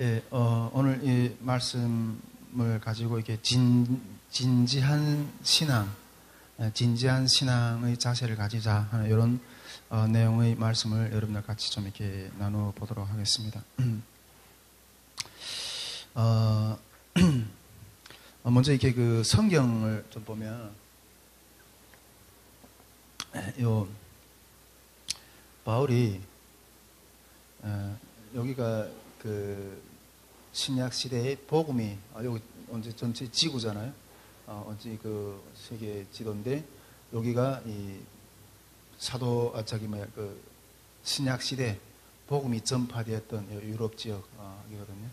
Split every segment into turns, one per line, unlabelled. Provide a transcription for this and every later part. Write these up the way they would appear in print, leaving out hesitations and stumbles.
예, 오늘 이 말씀을 가지고 이렇게 진지한 신앙, 진지한 신앙의 자세를 가지자 하는 이런 내용의 말씀을 여러분들 같이 좀 이렇게 나눠 보도록 하겠습니다. 먼저 이렇게 그 성경을 좀 보면, 요 바울이 여기가 그 신약 시대의 복음이 여기 언제 전체 지구잖아요. 언제 그 세계 지도인데 여기가 이 사도 그 신약 시대 복음이 전파되었던 유럽 지역이거든요.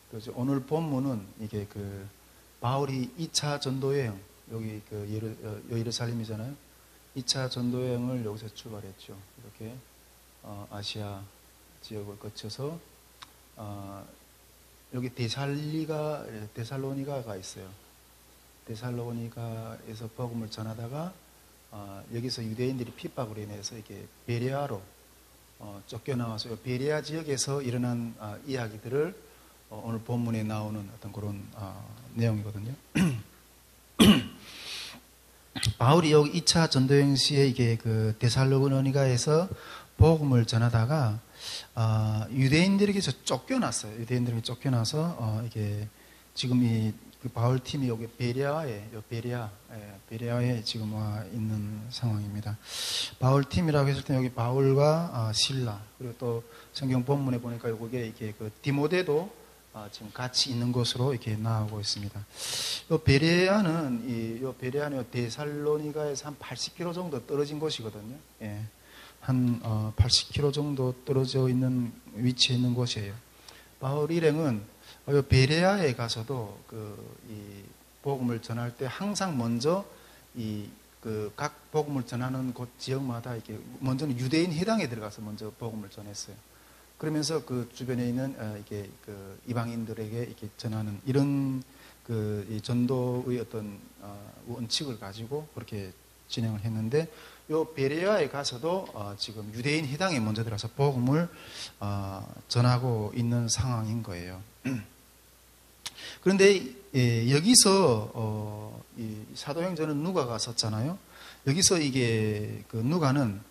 그래서 오늘 본문은 이게 그 바울이 2차 전도 여행, 여기 그 예루살렘이잖아요. 2차 전도 여행을 여기서 출발했죠. 이렇게 아시아 지역을 거쳐서 여기 데살로니가가 있어요. 데살로니가에서 복음을 전하다가 여기서 유대인들이 핍박으로 인해서 이렇게 베레아로 쫓겨나와서 베레아 지역에서 일어난 이야기들을 오늘 본문에 나오는 어떤 그런 내용이거든요. 바울이 여기 2차 전도여행 시에 이게 그 데살로니가에서 복음을 전하다가 유대인들에게서 쫓겨났어요. 유대인들에게 쫓겨나서 이게 지금 이 그 바울 팀이 여기 베레아에 지금 와 있는 상황입니다. 바울 팀이라고 했을 때 여기 바울과 실라, 그리고 또 성경 본문에 보니까 여기에 이게 그 디모데도 지금 같이 있는 곳으로 이렇게 나오고 있습니다. 요 베레아는 데살로니가에서 한 80km 정도 떨어진 곳이거든요. 예. 한 80km 정도 떨어져 있는 위치에 있는 곳이에요. 바울 일행은 베레아에 가서도 이 복음을 전할 때 항상 먼저 각 복음을 전하는 곳 지역마다 이렇게 먼저는 유대인 회당에 들어가서 먼저 복음을 전했어요. 그러면서 그 주변에 있는 이게 그 이방인들에게 이렇게 전하는 이런 이 전도의 어떤 원칙을 가지고 그렇게 진행을 했는데, 요 베레아에 가서도 지금 유대인 회당에 먼저 들어가서 복음을 전하고 있는 상황인 거예요. 그런데 여기서 이 사도행전은 누가가 썼잖아요. 여기서 이게 그 누가는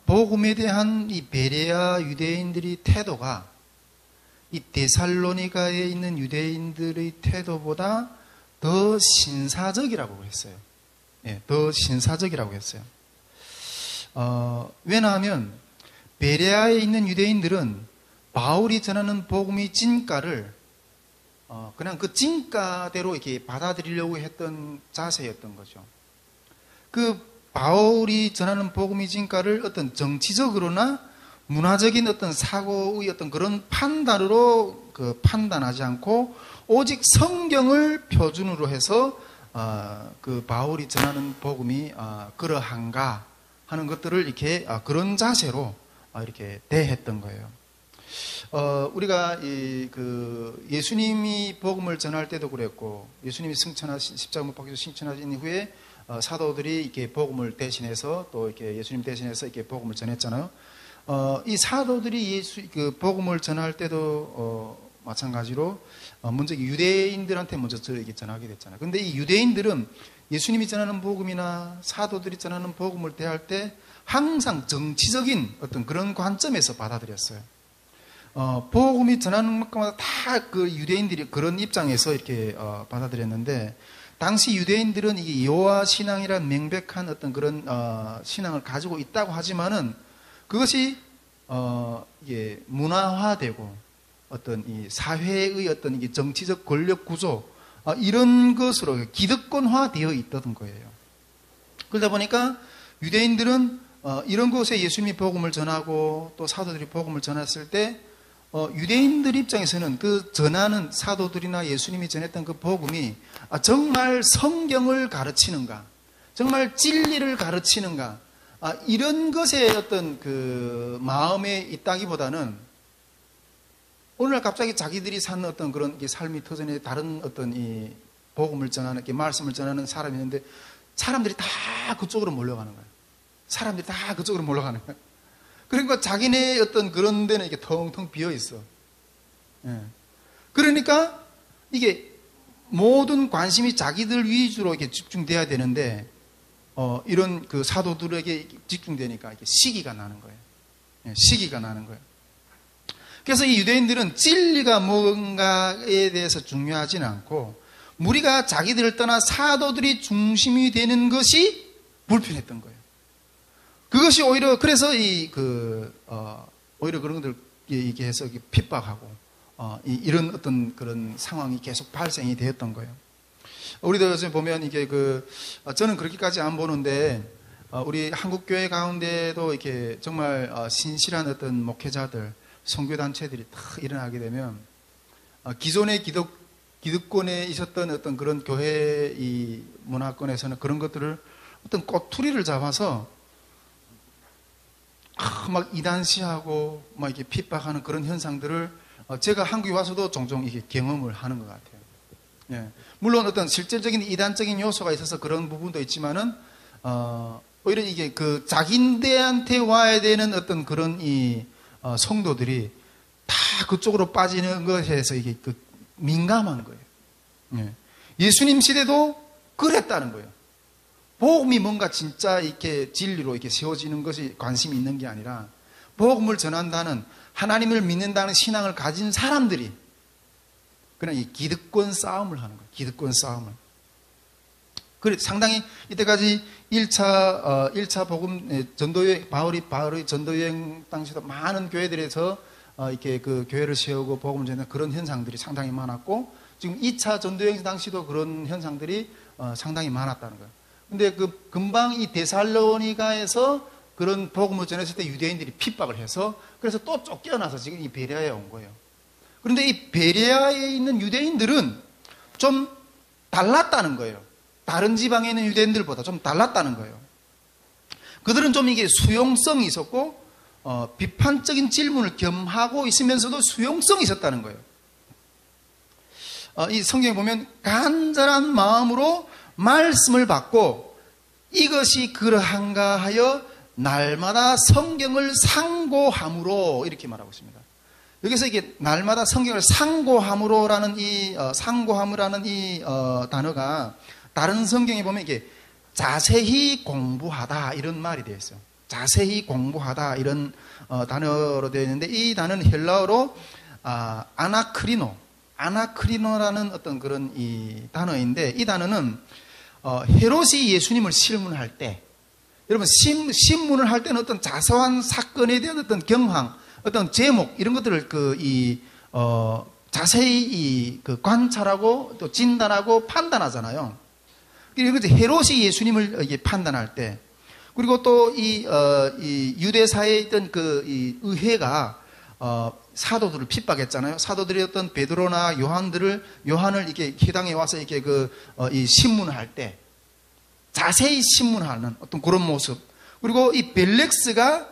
복음에 대한 이 베레아 유대인들의 태도가 이 데살로니가에 있는 유대인들의 태도보다 더 신사적이라고 했어요. 예, 더 신사적이라고 했어요. 왜냐하면 베레아에 있는 유대인들은 바울이 전하는 복음의 진가를 그냥 그 진가대로 이렇게 받아들이려고 했던 자세였던 거죠. 그 바울이 전하는 복음의 진가를 어떤 정치적으로나 문화적인 어떤 사고의 어떤 그런 판단으로 판단하지 않고 오직 성경을 표준으로 해서 그 바울이 전하는 복음이 그러한가 하는 것들을 이렇게 그런 자세로 이렇게 대했던 거예요. 우리가 예수님이 복음을 전할 때도 그랬고, 예수님이 십자가 못 박혀서 승천하신 이후에 사도들이 이렇게 복음을 대신해서 또 이렇게 예수님 대신해서 이렇게 복음을 전했잖아요. 이 사도들이 그 복음을 전할 때도 마찬가지로 먼저 유대인들한테 먼저 저에게 전하게 됐잖아요. 근데 이 유대인들은 예수님이 전하는 복음이나 사도들이 전하는 복음을 대할 때 항상 정치적인 어떤 그런 관점에서 받아들였어요. 복음이 전하는 것마다 다 그 유대인들이 그런 입장에서 이렇게 받아들였는데, 당시 유대인들은 이 여호와 신앙이란 명백한 어떤 그런 신앙을 가지고 있다고 하지만은 그것이 이게 문화화되고 어떤 이 사회의 어떤 이게 정치적 권력 구조 이런 것으로 기득권화되어 있던 거예요. 그러다 보니까 유대인들은 이런 곳에 예수님이 복음을 전하고 또 사도들이 복음을 전했을 때 유대인들 입장에서는 그 전하는 사도들이나 예수님이 전했던 그 복음이 정말 성경을 가르치는가, 정말 진리를 가르치는가, 이런 것에 어떤 그 마음에 있다기보다는 오늘날 갑자기 자기들이 사는 어떤 그런 삶이 터전에 다른 어떤 이 복음을 전하는, 말씀을 전하는 사람이 있는데 사람들이 다 그쪽으로 몰려가는 거예요. 사람들이 다 그쪽으로 몰려가는 거예요. 그러니까 자기네 어떤 그런 데는 이렇게 텅텅 비어 있어. 예. 그러니까 이게 모든 관심이 자기들 위주로 이렇게 집중돼야 되는데 이런 그 사도들에게 집중되니까 이렇게 시기가 나는 거예요. 예, 시기가 나는 거예요. 그래서 이 유대인들은 진리가 뭔가에 대해서 중요하지는 않고 무리가 자기들을 떠나 사도들이 중심이 되는 것이 불편했던 거예요. 그것이 오히려 그래서 오히려 그런 것들 이렇게 해서 핍박하고 이런 어떤 그런 상황이 계속 발생이 되었던 거예요. 우리도 요즘 보면 이게 저는 그렇게까지 안 보는데 우리 한국 교회 가운데도 이렇게 정말 신실한 어떤 목회자들, 선교단체들이 딱 일어나게 되면 기존의 기득권에 있었던 어떤 그런 교회 이 문화권에서는 그런 것들을 어떤 꼬투리를 잡아서 막 이단시하고 막 이렇게 핍박하는 그런 현상들을 제가 한국에 와서도 종종 이렇게 경험을 하는 것 같아요. 예. 물론 어떤 실질적인 이단적인 요소가 있어서 그런 부분도 있지만은 오히려 이게 자기들한테 와야 되는 어떤 그런 성도들이 다 그쪽으로 빠지는 것에서 이게 민감한 거예요. 예. 예수님 시대도 그랬다는 거예요. 복음이 뭔가 진짜 이렇게 진리로 이렇게 세워지는 것이 관심이 있는 게 아니라 복음을 전한다는 하나님을 믿는다는 신앙을 가진 사람들이 그냥 이 기득권 싸움을 하는 거예요. 기득권 싸움을. 그래 상당히 이때까지 1차 복음 전도여행 바울의 전도여행 당시도 많은 교회들에서 이렇게 그 교회를 세우고 복음을 전하는 그런 현상들이 상당히 많았고 지금 2차 전도여행 당시도 그런 현상들이 상당히 많았다는 거예요. 근데 금방 이 데살로니가에서 그런 복음을 전했을 때 유대인들이 핍박을 해서 그래서 또 쫓겨나서 지금 이 베레아에 온 거예요. 그런데 이 베레아에 있는 유대인들은 좀 달랐다는 거예요. 다른 지방에 있는 유대인들보다 좀 달랐다는 거예요. 그들은 좀 이게 수용성이 있었고 비판적인 질문을 겸하고 있으면서도 수용성이 있었다는 거예요. 이 성경에 보면 간절한 마음으로 말씀을 받고 이것이 그러한가 하여 날마다 성경을 상고함으로 이렇게 말하고 있습니다. 여기서 이게 날마다 성경을 상고함으로라는 상고함이라는 이 단어가 다른 성경에 보면 이게 자세히 공부하다 이런 말이 되어 있어요. 자세히 공부하다 이런 단어로 되어 있는데 이 단어는 헬라어로 아나크리노라는 어떤 그런 이 단어인데 이 단어는 헤롯이 예수님을 실문할 때 여러분 신문을 할 때는 어떤 자세한 사건에 대한 어떤 경황, 어떤 제목 이런 것들을 자세히 관찰하고 또 진단하고 판단하잖아요. 그래서 헤롯이 예수님을 이게 판단할 때 그리고 또 이 유대사에 있던 이 의회가 사도들을 핍박했잖아요. 사도들이 어떤 베드로나 요한을 이렇게 회당에 와서 이렇게 이 신문을 할 때 자세히 신문하는 어떤 그런 모습. 그리고 이 벨렉스가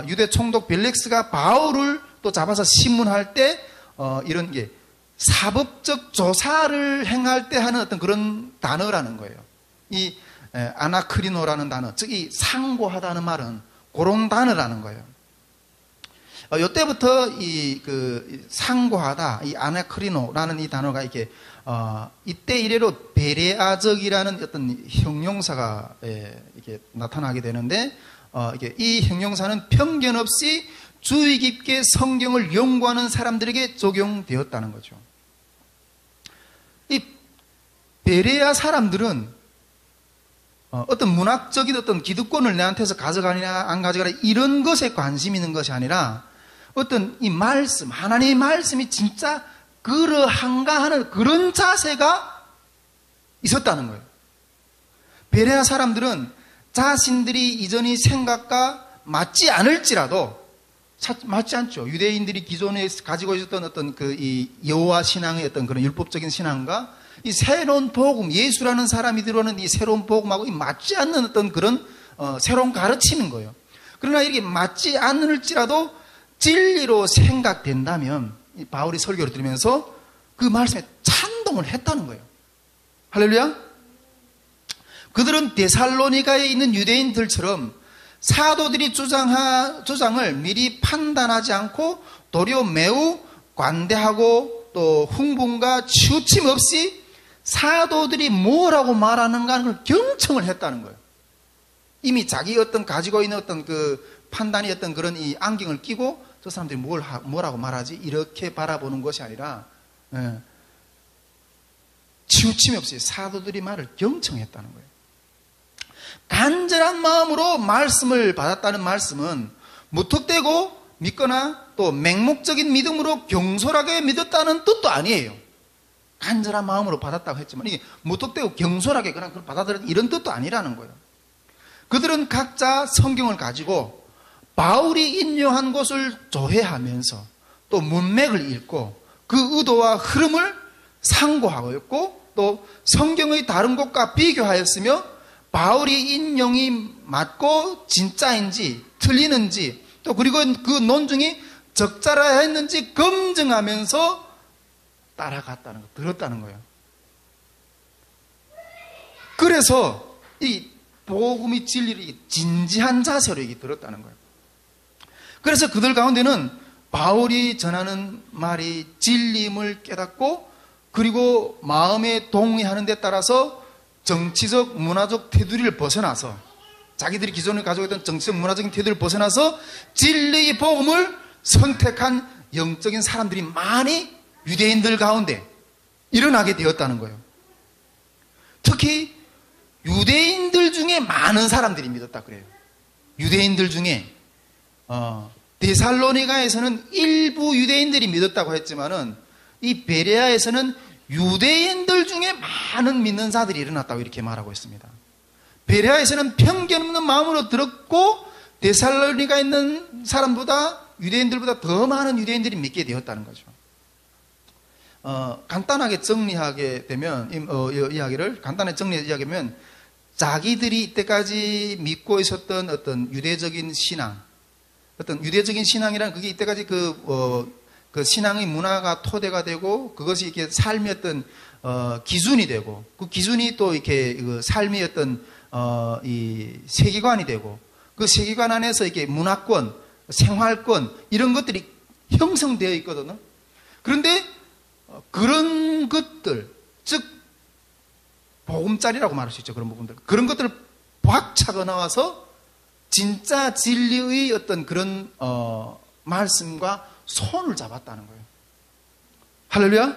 유대 총독 벨렉스가 바울을 또 잡아서 신문할 때 이런 게 사법적 조사를 행할 때 하는 어떤 그런 단어라는 거예요. 이 아나크리노라는 단어, 즉 이 상고하다는 말은 그런 단어라는 거예요. 이때부터 상고하다, 이 아나크리노라는 이 단어가 이렇게 이때 이래로 베레아적이라는 어떤 형용사가 이렇게 나타나게 되는데 이 형용사는 편견 없이 주의 깊게 성경을 연구하는 사람들에게 적용되었다는 거죠. 이 베레아 사람들은 어떤 문학적인 어떤 기득권을 내한테서 가져가느냐 안 가져가느냐 이런 것에 관심 있는 것이 아니라 어떤 이 말씀, 하나님의 말씀이 진짜 그러한가 하는 그런 자세가 있었다는 거예요. 베레아 사람들은 자신들이 이전의 생각과 맞지 않을지라도 맞지 않죠. 유대인들이 기존에 가지고 있었던 어떤 이 여호와 신앙의 어떤 그런 율법적인 신앙과 이 새로운 복음, 예수라는 사람이 들어오는 이 새로운 복음하고 맞지 않는 어떤 그런 새로운 가르치는 거예요. 그러나 이렇게 맞지 않을지라도 진리로 생각된다면 바울이 설교를 들으면서 그 말씀에 찬동을 했다는 거예요. 할렐루야. 그들은 데살로니가에 있는 유대인들처럼 사도들이 주장을 미리 판단하지 않고 도리어 매우 관대하고 또 흥분과 치우침 없이 사도들이 뭐라고 말하는가를 경청을 했다는 거예요. 이미 자기 어떤 가지고 있는 어떤 그 판단이 어떤 그런 이 안경을 끼고 저 사람들이 뭐라고 말하지? 이렇게 바라보는 것이 아니라, 치우침이 없이 사도들이 말을 경청했다는 거예요. 간절한 마음으로 말씀을 받았다는 말씀은 무턱대고 믿거나 또 맹목적인 믿음으로 경솔하게 믿었다는 뜻도 아니에요. 간절한 마음으로 받았다고 했지만 이게 무턱대고 경솔하게 그냥 그걸 받아들였다 이런 뜻도 아니라는 거예요. 그들은 각자 성경을 가지고 바울이 인용한 것을 조회하면서 또 문맥을 읽고 그 의도와 흐름을 상고하고 있고 또 성경의 다른 곳과 비교하였으며 바울이 인용이 맞고 진짜인지 틀리는지 또 그리고 그 논증이 적절했는지 검증하면서 따라갔다는 거, 들었다는 거예요. 그래서 이 복음의 진리를 진지한 자세로 이게 들었다는 거예요. 그래서 그들 가운데는 바울이 전하는 말이 진리임을 깨닫고 그리고 마음에 동의하는 데 따라서 정치적, 문화적 테두리를 벗어나서 자기들이 기존에 가지고 있던 정치적, 문화적인 테두리를 벗어나서 진리의 복음을 선택한 영적인 사람들이 많이 유대인들 가운데 일어나게 되었다는 거예요. 특히 유대인들 중에 많은 사람들이 믿었다 그래요. 유대인들 중에 데살로니가에서는 일부 유대인들이 믿었다고 했지만은 이 베레아에서는 유대인들 중에 많은 믿는 자들이 일어났다고 이렇게 말하고 있습니다. 베레아에서는 편견 없는 마음으로 들었고 데살로니가에 있는 사람보다 유대인들보다 더 많은 유대인들이 믿게 되었다는 거죠. 간단하게 정리하게 되면 이 이야기를 간단하게 정리하면 자기들이 이때까지 믿고 있었던 어떤 유대적인 신앙, 어떤 유대적인 신앙이란 그게 이때까지 그 신앙의 문화가 토대가 되고 그것이 이렇게 삶의 어떤 기준이 되고 그 기준이 또 이렇게 그 삶의 어떤 이 세계관이 되고 그 세계관 안에서 이렇게 문화권, 생활권 이런 것들이 형성되어 있거든요. 그런데 그런 것들, 즉 보금자리라고 말할 수 있죠. 그런 부분들. 그런 것들을 확 차고 나와서 진짜 진리의 어떤 그런 말씀과 손을 잡았다는 거예요. 할렐루야?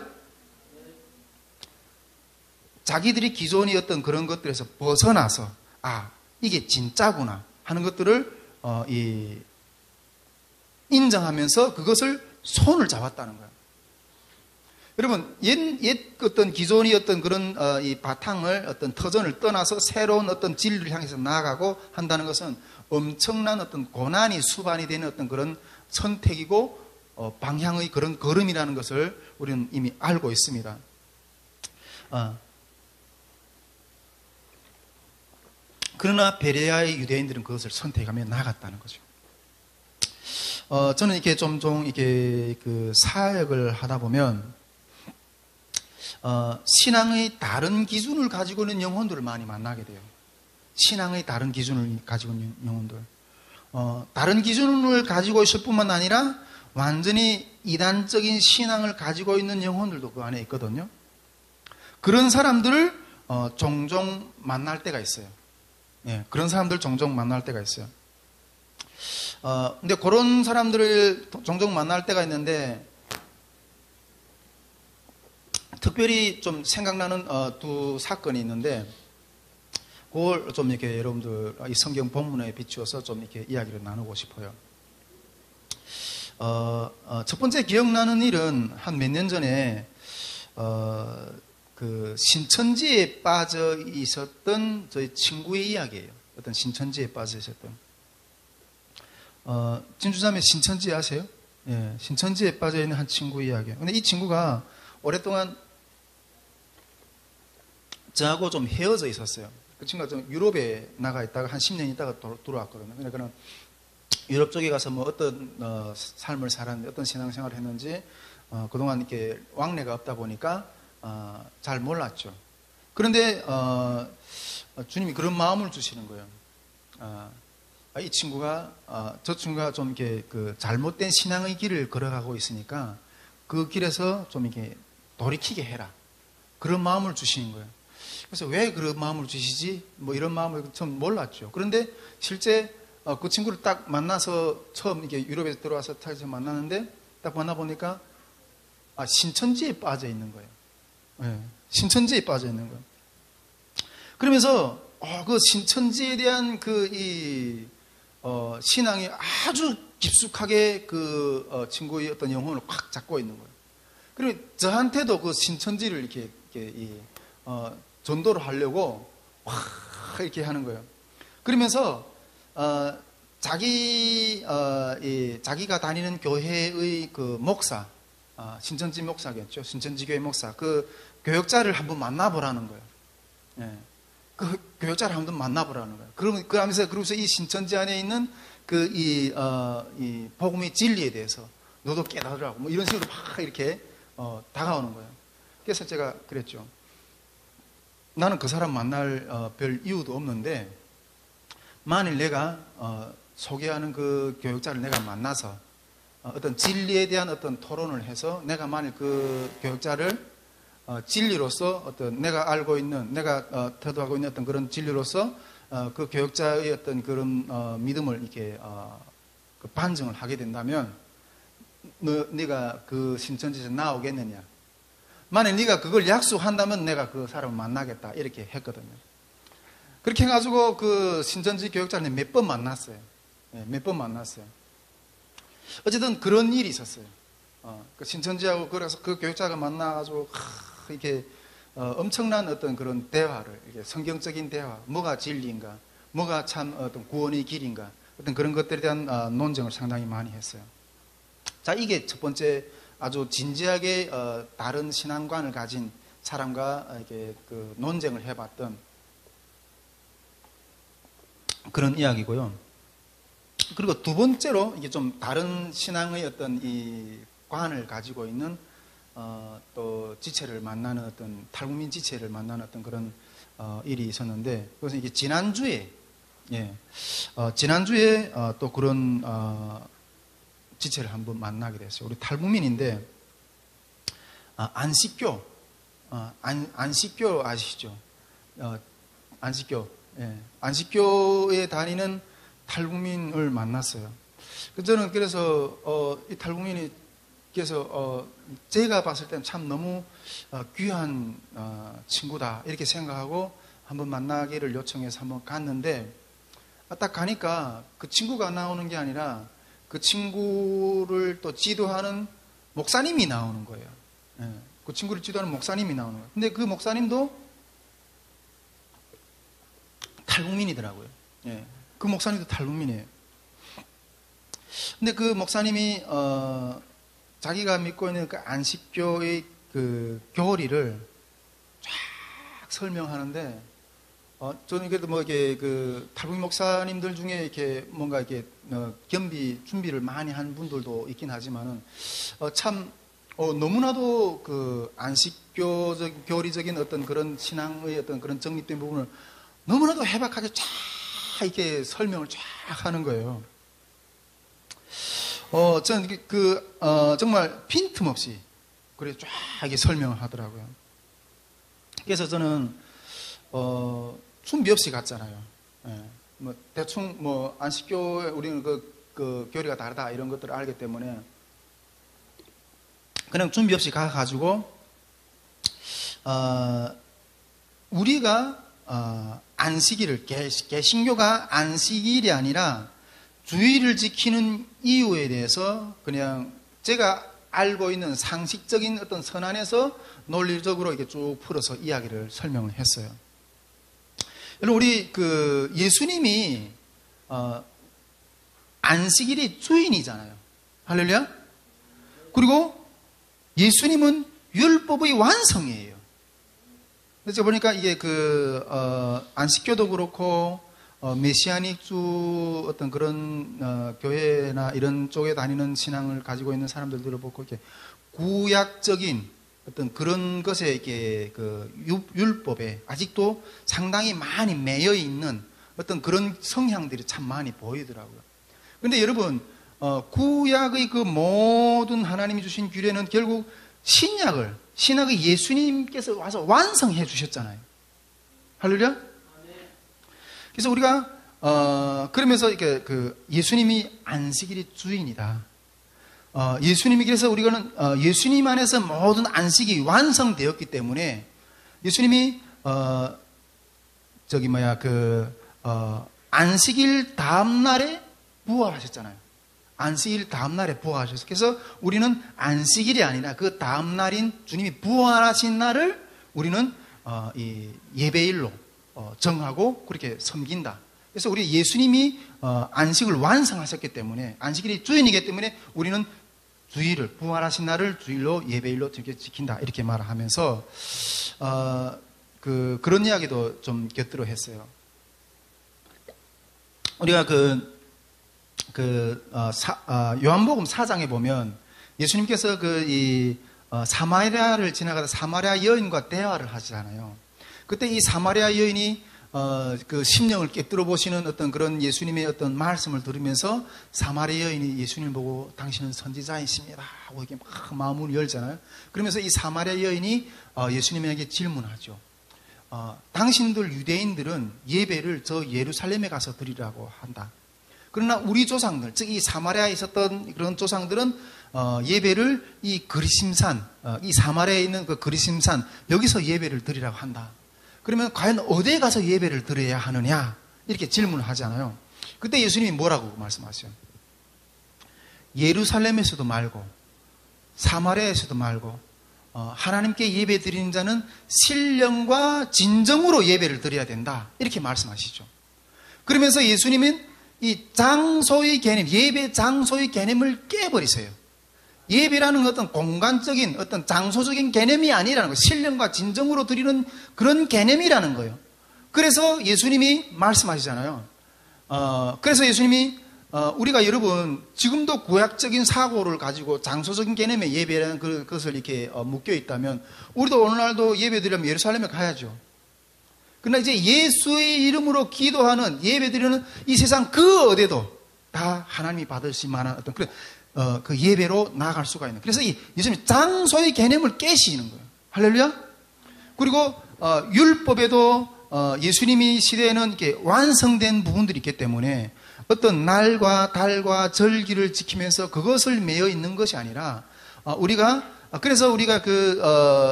자기들이 기존의 어떤 그런 것들에서 벗어나서 이게 진짜구나 하는 것들을 인정하면서 그것을 손을 잡았다는 거예요. 여러분, 옛 어떤 기존의 어떤 그런 이 바탕을 어떤 터전을 떠나서 새로운 어떤 진리를 향해서 나아가고 한다는 것은 엄청난 어떤 고난이 수반이 되는 어떤 그런 선택이고 방향의 그런 걸음이라는 것을 우리는 이미 알고 있습니다. 그러나 베레아의 유대인들은 그것을 선택하며 나아갔다는 거죠. 저는 이렇게 종종 이렇게 그 사역을 하다 보면 신앙의 다른 기준을 가지고 있는 영혼들을 많이 만나게 돼요. 신앙의 다른 기준을 가지고 있는 영혼들. 다른 기준을 가지고 있을 뿐만 아니라 완전히 이단적인 신앙을 가지고 있는 영혼들도 그 안에 있거든요. 그런 사람들을 종종 만날 때가 있어요. 예, 그런 사람들 종종 만날 때가 있어요. 근데 그런 사람들을 종종 만날 때가 있는데 특별히 좀 생각나는 두 사건이 있는데 그걸 좀 이렇게 여러분들 이 성경 본문에 비추어서 좀 이렇게 이야기를 나누고 싶어요. 첫 번째 기억나는 일은 한 몇 년 전에 그 신천지에 빠져 있었던 저희 친구의 이야기예요. 어떤 신천지에 빠져 있었던 진주자매 신천지 아세요? 예, 신천지에 빠져 있는 한 친구의 이야기예요. 근데 이 친구가 오랫동안 저하고 좀 헤어져 있었어요. 그 친구가 좀 유럽에 나가 있다가 한 10년 있다가 들어왔거든요. 그러니까 유럽 쪽에 가서 뭐 어떤 삶을 살았는지, 어떤 신앙생활을 했는지 그동안 이렇게 왕래가 없다 보니까 잘 몰랐죠. 그런데 주님이 그런 마음을 주시는 거예요. 이 친구가 저 친구가 좀 이렇게 그 잘못된 신앙의 길을 걸어가고 있으니까 그 길에서 좀 이렇게 돌이키게 해라. 그런 마음을 주시는 거예요. 그래서 왜 그런 마음을 주시지? 뭐 이런 마음을 좀 몰랐죠. 그런데 실제 그 친구를 딱 만나서 처음 이게 유럽에 들어와서 타에서 만나는데 딱 만나보니까 신천지에 빠져 있는 거예요. 네, 신천지에 빠져 있는 거예요. 그러면서 그 신천지에 대한 신앙이 아주 깊숙하게 그 친구의 어떤 영혼을 확 잡고 있는 거예요. 그리고 저한테도 그 신천지를 이렇게 전도를 하려고 확 이렇게 하는 거예요. 그러면서 자기가 다니는 교회의 그 목사, 신천지 목사겠죠. 신천지 교회 목사, 그 교역자를 한번 만나보라는 거예요. 예. 그 교역자를 한번 만나보라는 거예요. 그러면서 이 신천지 안에 있는 이 복음의 진리에 대해서 너도 깨달으라고 뭐 이런 식으로 막 이렇게 다가오는 거예요. 그래서 제가 그랬죠. 나는 그 사람 만날 별 이유도 없는데 만일 내가 소개하는 그 교역자를 내가 만나서 어떤 진리에 대한 어떤 토론을 해서 내가 만일 그 교역자를 진리로서 어떤 내가 알고 있는 내가 터득하고 있는 어떤 그런 진리로서 그 교역자의 어떤 그런 믿음을 이렇게 반증을 하게 된다면 네가 그 신천지에서 나오겠느냐? 만약 네가 그걸 약속한다면 내가 그 사람을 만나겠다 이렇게 했거든요. 그렇게 해가지고 그 신천지 교역자를 몇 번 만났어요. 몇 번 만났어요. 어쨌든 그런 일이 있었어요. 그 신천지하고 그래서 그 교역자가 만나가지고 이렇게 엄청난 어떤 그런 대화를 이렇게 성경적인 대화, 뭐가 진리인가, 뭐가 참 어떤 구원의 길인가, 어떤 그런 것들에 대한 논쟁을 상당히 많이 했어요. 자, 이게 첫 번째 아주 진지하게 다른 신앙관을 가진 사람과 이렇게 그 논쟁을 해봤던 그런 이야기고요. 그리고 두 번째로 이게 좀 다른 신앙의 어떤 이 관을 가지고 있는 또 지체를 만나는 어떤 탈북민 지체를 만나는 어떤 그런 일이 있었는데 그것은 이게 지난주에 또 그런 지체를 한번 만나게 됐어요. 우리 탈북민인데 안식교 안식교 아시죠? 안식교 안식교에 다니는 탈북민을 만났어요. 저는 그래서 이 탈북민이 그래서 제가 봤을 때는 참 너무 귀한 친구다 이렇게 생각하고 한번 만나기를 요청해서 한번 갔는데 딱 가니까 그 친구가 나오는 게 아니라 그 친구를 또 지도하는 목사님이 나오는 거예요. 그 친구를 지도하는 목사님이 나오는 거예요. 근데 그 목사님도 탈북민이더라고요. 그 목사님도 탈북민이에요. 근데 그 목사님이 자기가 믿고 있는 그 안식교의 그 교리를 쫙 설명하는데, 저는 그래도 뭐 이렇게 그 탈북민 목사님들 중에 이렇게 뭔가 이렇게 준비를 많이 한 분들도 있긴 하지만은, 참, 너무나도 그 안식교적, 교리적인 어떤 그런 신앙의 어떤 그런 정립된 부분을 너무나도 해박하게 쫙 이렇게 설명을 쫙 하는 거예요. 저는 정말 빈틈없이 그래 쫙 이렇게 설명을 하더라고요. 그래서 저는 준비 없이 갔잖아요. 뭐 대충 뭐 안식교에 우리는 그 교리가 다르다 이런 것들을 알기 때문에 그냥 준비 없이 가가지고 우리가 안식일을 개신교가 안식일이 아니라 주의를 지키는 이유에 대해서 그냥 제가 알고 있는 상식적인 어떤 선안에서 논리적으로 이렇게 쭉 풀어서 이야기를 설명을 했어요. 여러분, 우리 그 예수님이 안식일의 주인이잖아요. 할렐루야. 그리고 예수님은 율법의 완성이에요. 그래서 보니까 이게 안식교도 그렇고 메시아닉 어떤 그런 교회나 이런 쪽에 다니는 신앙을 가지고 있는 사람들을 보고 이렇게 구약적인 어떤 그런 것에 이렇게 율법에 아직도 상당히 많이 매여 있는 어떤 그런 성향들이 참 많이 보이더라고요. 그런데 여러분, 구약의 그 모든 하나님이 주신 규례는 결국 신약의 예수님께서 와서 완성해 주셨잖아요. 할렐루야? 그래서 우리가 그러면서 이렇게 그 예수님이 안식일의 주인이다. 예수님이 그래서 우리가는 예수님 안에서 모든 안식이 완성되었기 때문에 예수님이 안식일 다음 날에 부활하셨잖아요. 안식일 다음 날에 부활하셨어요. 그래서 우리는 안식일이 아니라 그 다음 날인 주님이 부활하신 날을 우리는 이 예배일로 정하고 그렇게 섬긴다. 그래서 우리 예수님이 안식을 완성하셨기 때문에 안식일이 주인이기 때문에 우리는 주일을 부활하신 날을 주일로 예배일로 지킨다 이렇게 말을 하면서 그런 이야기도 좀 곁들여 했어요. 우리가 요한복음 4장에 보면 예수님께서 사마리아를 지나가다 사마리아 여인과 대화를 하시잖아요. 그때 이 사마리아 여인이 그 심령을 깨뜨려 보시는 어떤 그런 예수님의 어떤 말씀을 들으면서 사마리아 여인이 예수님을 보고 당신은 선지자이십니다 하고 이렇게 막 마음을 열잖아요. 그러면서 이 사마리아 여인이 예수님에게 질문하죠. 당신들 유대인들은 예배를 저 예루살렘에 가서 드리라고 한다. 그러나 우리 조상들, 즉 이 사마리아에 있었던 그런 조상들은 예배를 이 그리심산, 이 사마리아에 있는 그 그리심산 여기서 예배를 드리라고 한다. 그러면 과연 어디에 가서 예배를 드려야 하느냐? 이렇게 질문을 하잖아요. 그때 예수님이 뭐라고 말씀하세요? 예루살렘에서도 말고 사마리아에서도 말고 하나님께 예배 드리는 자는 신령과 진정으로 예배를 드려야 된다. 이렇게 말씀하시죠. 그러면서 예수님은 이 장소의 개념, 예배 장소의 개념을 깨버리세요. 예배라는 어떤 공간적인 어떤 장소적인 개념이 아니라는 거예요. 신령과 진정으로 드리는 그런 개념이라는 거예요. 그래서 예수님이 말씀하시잖아요. 그래서 예수님이 우리가 여러분 지금도 구약적인 사고를 가지고 장소적인 개념의 예배라는 그것을 이렇게 묶여 있다면 우리도 오늘날도 예배 드리려면 예루살렘에 가야죠. 그러나 이제 예수의 이름으로 기도하는 예배 드리는 이 세상 그 어디도 다 하나님이 받으실 만한 어떤 그런 그 예배로 나아갈 수가 있는. 그래서 이 예수님 장소의 개념을 깨시는 거예요. 할렐루야. 그리고 율법에도 예수님이 시대에는 이렇게 완성된 부분들이 있기 때문에 어떤 날과 달과 절기를 지키면서 그것을 매여 있는 것이 아니라 그래서 우리가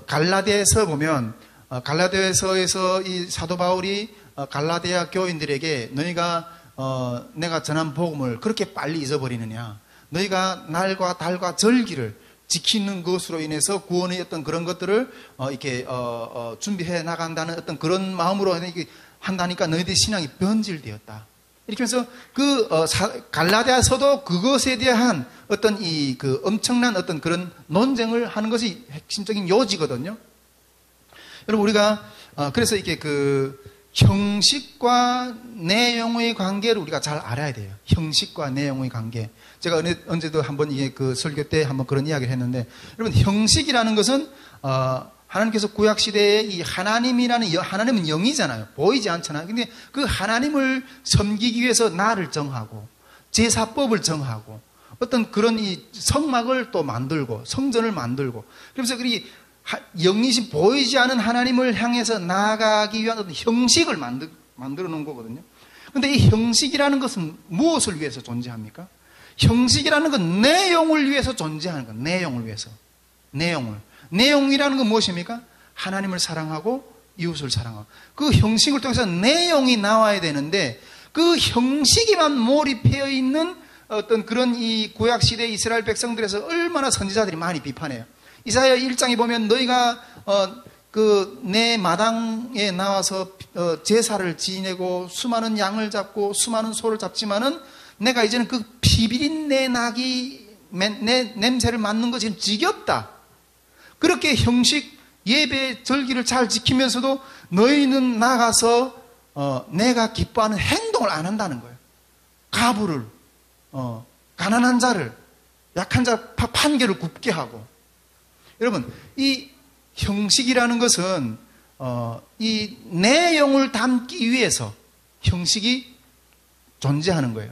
갈라디아서 보면 갈라디아서에서 이 사도 바울이 갈라디아 교인들에게 너희가 내가 전한 복음을 그렇게 빨리 잊어버리느냐? 너희가 날과 달과 절기를 지키는 것으로 인해서 구원의 어떤 그런 것들을 이렇게 준비해 나간다는 어떤 그런 마음으로 한다니까 너희들 신앙이 변질되었다. 이렇게 해서 갈라디아서도 그것에 대한 어떤 엄청난 어떤 그런 논쟁을 하는 것이 핵심적인 요지거든요. 여러분 우리가 그래서 이렇게 형식과 내용의 관계를 우리가 잘 알아야 돼요. 형식과 내용의 관계. 제가 언제도 한번 설교 때 한번 그런 이야기를 했는데, 여러분 형식이라는 것은 하나님께서 구약 시대에 이 하나님은 영이잖아요. 보이지 않잖아요. 근데 그 하나님을 섬기기 위해서 날을 정하고 제사법을 정하고 어떤 그런 이 성막을 또 만들고 성전을 만들고, 그래서 영이신 보이지 않은 하나님을 향해서 나아가기 위한 어떤 형식을 만들어 놓은 거거든요. 그런데 이 형식이라는 것은 무엇을 위해서 존재합니까? 형식이라는 건 내용을 위해서 존재하는 거예요. 내용을 위해서. 내용이라는 건 무엇입니까? 하나님을 사랑하고 이웃을 사랑하고. 그 형식을 통해서 내용이 나와야 되는데 그 형식에만 몰입해 있는 어떤 그런 이 구약시대 이스라엘 백성들에서 얼마나 선지자들이 많이 비판해요. 이사야 1장에 보면 너희가 내 마당에 나와서 제사를 지내고 수많은 양을 잡고 수많은 소를 잡지만은 내가 이제는 그 피비린 내 낙이 내 냄새를 맡는 것이 지겹다. 그렇게 형식 예배 절기를 잘 지키면서도 너희는 나가서 내가 기뻐하는 행동을 안 한다는 거예요. 가부를 가난한 자를 약한 자 판결을 굽게 하고. 여러분 이 형식이라는 것은 이 내용을 담기 위해서 형식이 존재하는 거예요.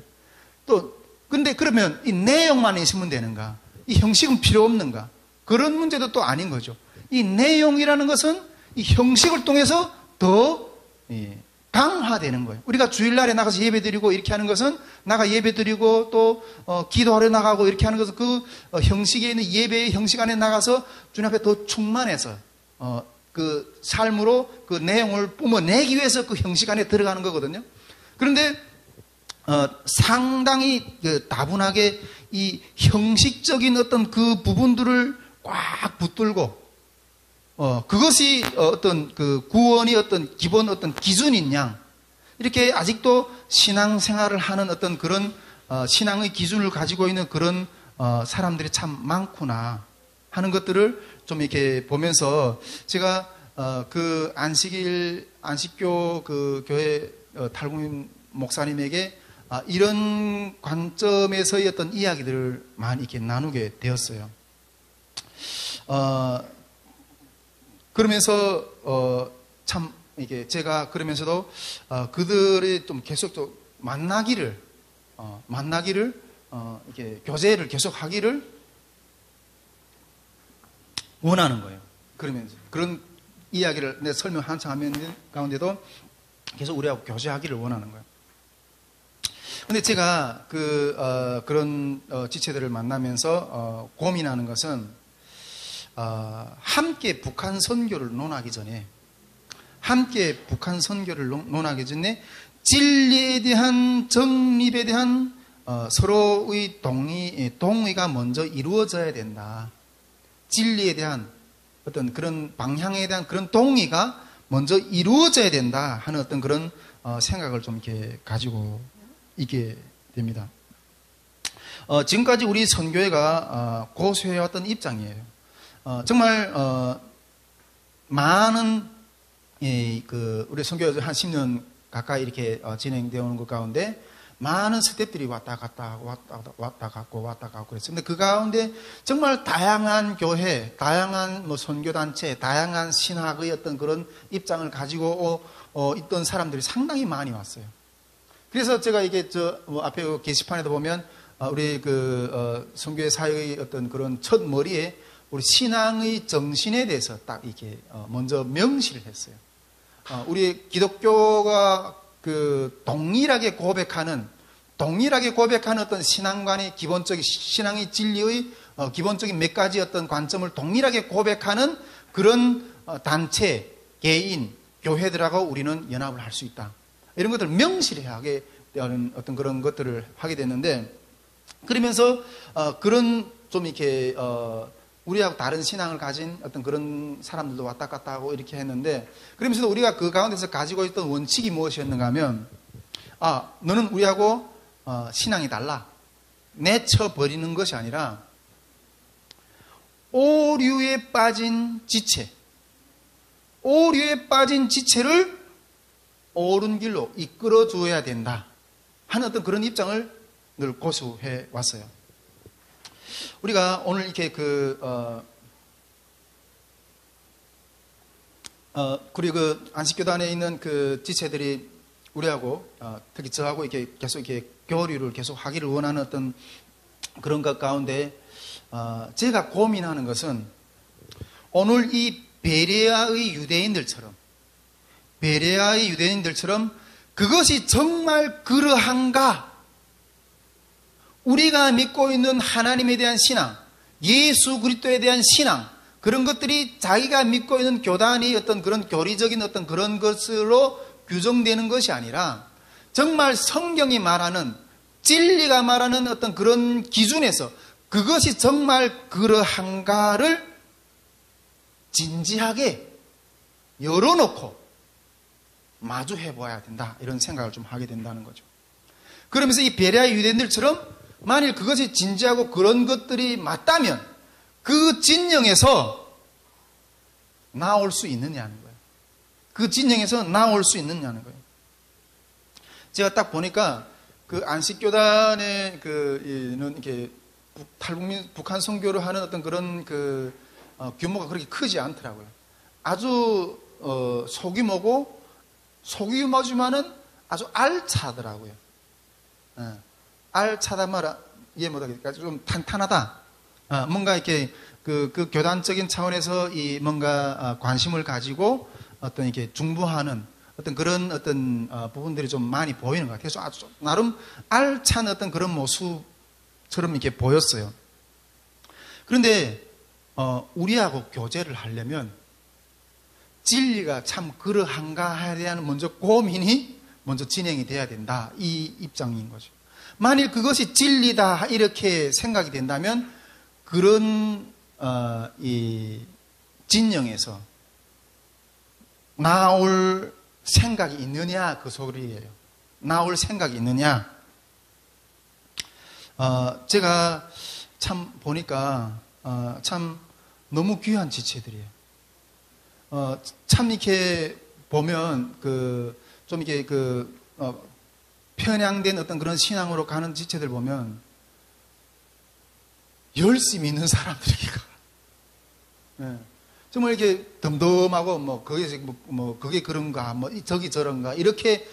또 근데 그러면 이 내용만 있으면 되는가? 이 형식은 필요 없는가? 그런 문제도 또 아닌 거죠. 이 내용이라는 것은 이 형식을 통해서 더 강화되는 거예요. 우리가 주일날에 나가서 예배드리고 이렇게 하는 것은 나가 예배드리고 또 기도하러 나가고 이렇게 하는 것은 그 형식에 있는 예배의 형식 안에 나가서 주님 앞에 더 충만해서 그 삶으로 그 내용을 뿜어내기 위해서 그 형식 안에 들어가는 거거든요. 그런데 상당히 다분하게 이 형식적인 어떤 그 부분들을 꽉 붙들고 그것이 어떤 그 구원이 어떤 기본 어떤 기준인 양 이렇게 아직도 신앙생활을 하는 어떤 그런 신앙의 기준을 가지고 있는 그런 사람들이 참 많구나 하는 것들을 좀 이렇게 보면서 제가 그 안식교 그 교회 탈북민 목사님에게 이런 관점에서의 어떤 이야기들을 많이 이렇게 나누게 되었어요. 그러면서 참 이게 제가 그러면서도 그들이 좀 계속 좀 만나기를 이렇게 교제를 계속 하기를 원하는 거예요. 그러면서 그런 이야기를 내 설명 한참 하면 가운데도 계속 우리하고 교제하기를 원하는 거예요. 근데 제가 그런 지체들을 만나면서 고민하는 것은 함께 북한 선교를 논하기 전에 진리에 대한 정립에 대한 서로의 동의가 먼저 이루어져야 된다. 진리에 대한 어떤 그런 방향에 대한 그런 동의가 먼저 이루어져야 된다 하는 어떤 그런 생각을 좀 이렇게 가지고 있게 됩니다. 지금까지 우리 선교회가 고수해왔던 입장이에요. 정말 많은 우리 선교 한 10년 가까이 이렇게 진행되어 오는 것 가운데 많은 스텝들이 왔다 갔다 하고 왔다 갔고 그랬어요. 근데 그 가운데 정말 다양한 교회, 다양한 선교단체, 다양한 신학의 어떤 그런 입장을 가지고 있던 사람들이 상당히 많이 왔어요. 그래서 제가 이게 앞에 게시판에도 보면 우리 선교회 사역의 어떤 그런 첫 머리에 우리 신앙의 정신에 대해서 딱 이렇게 먼저 명시를 했어요. 우리 기독교가 동일하게 고백하는 어떤 신앙관의 기본적인 신앙의 진리의 기본적인 몇 가지 어떤 관점을 동일하게 고백하는 그런 단체, 개인, 교회들하고 우리는 연합을 할 수 있다. 이런 것들을 명시를 하게 되는 어떤 그런 것들을 하게 됐는데, 그러면서 그런 좀 이렇게 우리하고 다른 신앙을 가진 어떤 그런 사람들도 왔다 갔다 하고 이렇게 했는데, 그러면서도 우리가 그 가운데서 가지고 있던 원칙이 무엇이었는가 하면, 너는 우리하고 신앙이 달라. 내쳐버리는 것이 아니라 오류에 빠진 지체를 옳은 길로 이끌어 주어야 된다 하는 어떤 그런 입장을 늘 고수해 왔어요. 우리가 오늘 이렇게 그리고 안식교단에 있는 그 지체들이 우리하고 특히 저하고 이렇게 계속 이렇게 교류를 계속 하기를 원하는 어떤 그런 것 가운데 제가 고민하는 것은 오늘 이 베레아의 유대인들처럼 그것이 정말 그러한가? 우리가 믿고 있는 하나님에 대한 신앙, 예수 그리스도에 대한 신앙, 그런 것들이 자기가 믿고 있는 교단이 어떤 그런 교리적인 어떤 그런 것으로 규정되는 것이 아니라 정말 성경이 말하는, 진리가 말하는 어떤 그런 기준에서 그것이 정말 그러한가를 진지하게 열어놓고 마주해 봐야 된다, 이런 생각을 좀 하게 된다는 거죠. 그러면서 이 베레아 유대인들처럼 만일 그것이 진지하고 그런 것들이 맞다면 그 진영에서 나올 수 있느냐는 거예요. 제가 딱 보니까 그 안식교단의 이렇게 탈북민 북한 선교를 하는 어떤 그런 규모가 그렇게 크지 않더라고요. 아주 소규모지만은 아주 알차더라고요. 알차다마라 이해 못하겠다. 좀 탄탄하다. 뭔가 이렇게 그 교단적인 차원에서 이 뭔가 관심을 가지고 어떤 이렇게 중부하는 어떤 그런 어떤 부분들이 좀 많이 보이는 것 같아요. 그래서 아주 나름 알찬 어떤 그런 모습처럼 이렇게 보였어요. 그런데 우리하고 교제를 하려면 진리가 참 그러한가 하에 대한 먼저 고민이 먼저 진행이 돼야 된다. 이 입장인 거죠. 만일 그것이 진리다 이렇게 생각이 된다면 그런 이 진영에서 나올 생각이 있느냐 그 소리예요. 나올 생각이 있느냐. 제가 참 보니까 참 너무 귀한 지체들이에요. 참 이렇게 보면 좀 이렇게 편향된 어떤 그런 신앙으로 가는 지체들 보면 열심히 있는 사람들이 가. 네. 정말 이렇게 덤덤하고 그게 그런가 저기 저런가 이렇게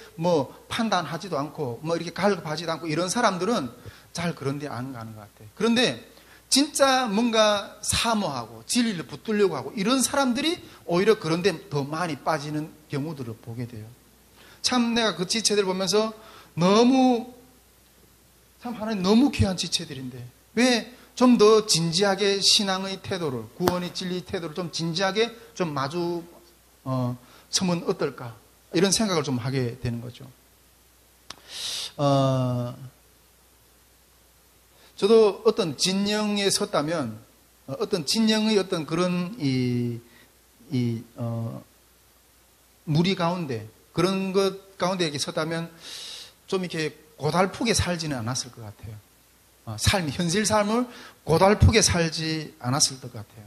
판단하지도 않고 이렇게 갈급하지도 않고 이런 사람들은 잘 그런 데 안 가는 것 같아요. 그런데 진짜 뭔가 사모하고 진리를 붙들려고 하고 이런 사람들이 오히려 그런 데 더 많이 빠지는 경우들을 보게 돼요. 참 내가 그 지체들 보면서 참 하나님 너무 귀한 지체들인데 왜 좀 더 진지하게 신앙의 태도를, 구원의 진리 태도를 좀 진지하게 좀 마주 서면 어떨까 이런 생각을 좀 하게 되는 거죠. 저도 어떤 진영에 섰다면 어떤 진영의 어떤 그런 무리 가운데 그런 것 가운데 이렇게 섰다면 좀 이렇게 고달프게 살지는 않았을 것 같아요. 현실 삶을 고달프게 살지 않았을 것 같아요.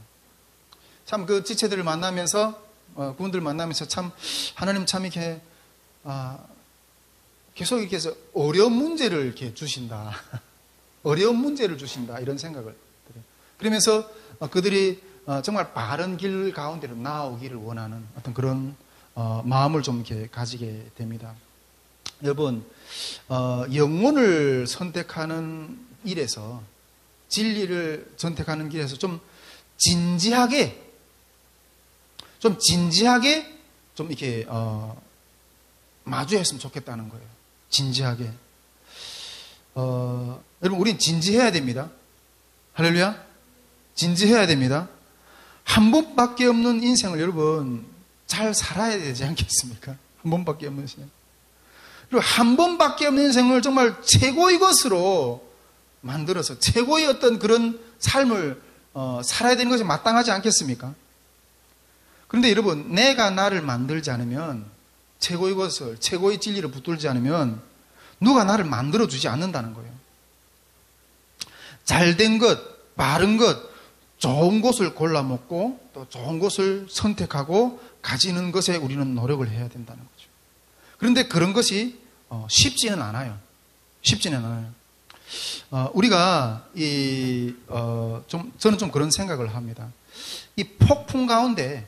참 그 지체들을 만나면서 그분들 만나면서 참 하나님 참 이렇게 계속 이렇게 해서 어려운 문제를 이렇게 주신다. 어려운 문제를 주신다. 이런 생각을 들어요. 그러면서 그들이 정말 바른 길 가운데로 나오기를 원하는 어떤 그런 마음을 좀 이렇게 가지게 됩니다. 여러분, 영혼을 선택하는 일에서 진리를 선택하는 길에서 좀 진지하게 좀 이렇게 마주했으면 좋겠다는 거예요. 진지하게. 여러분, 우린 진지해야 됩니다. 할렐루야. 진지해야 됩니다. 한 번밖에 없는 인생을 여러분 잘 살아야 되지 않겠습니까? 한 번밖에 없는 인생. 그리고 한 번밖에 없는 인생을 정말 최고의 것으로 만들어서 최고의 어떤 그런 삶을 살아야 되는 것이 마땅하지 않겠습니까? 그런데 여러분, 내가 나를 만들지 않으면 최고의 것을, 최고의 진리를 붙들지 않으면 누가 나를 만들어주지 않는다는 거예요. 잘된 것, 바른 것, 좋은 것을 골라 먹고 또 좋은 것을 선택하고 가지는 것에 우리는 노력을 해야 된다는 거죠. 그런데 그런 것이 쉽지는 않아요. 쉽지는 않아요. 우리가 저는 좀 그런 생각을 합니다. 이 폭풍 가운데,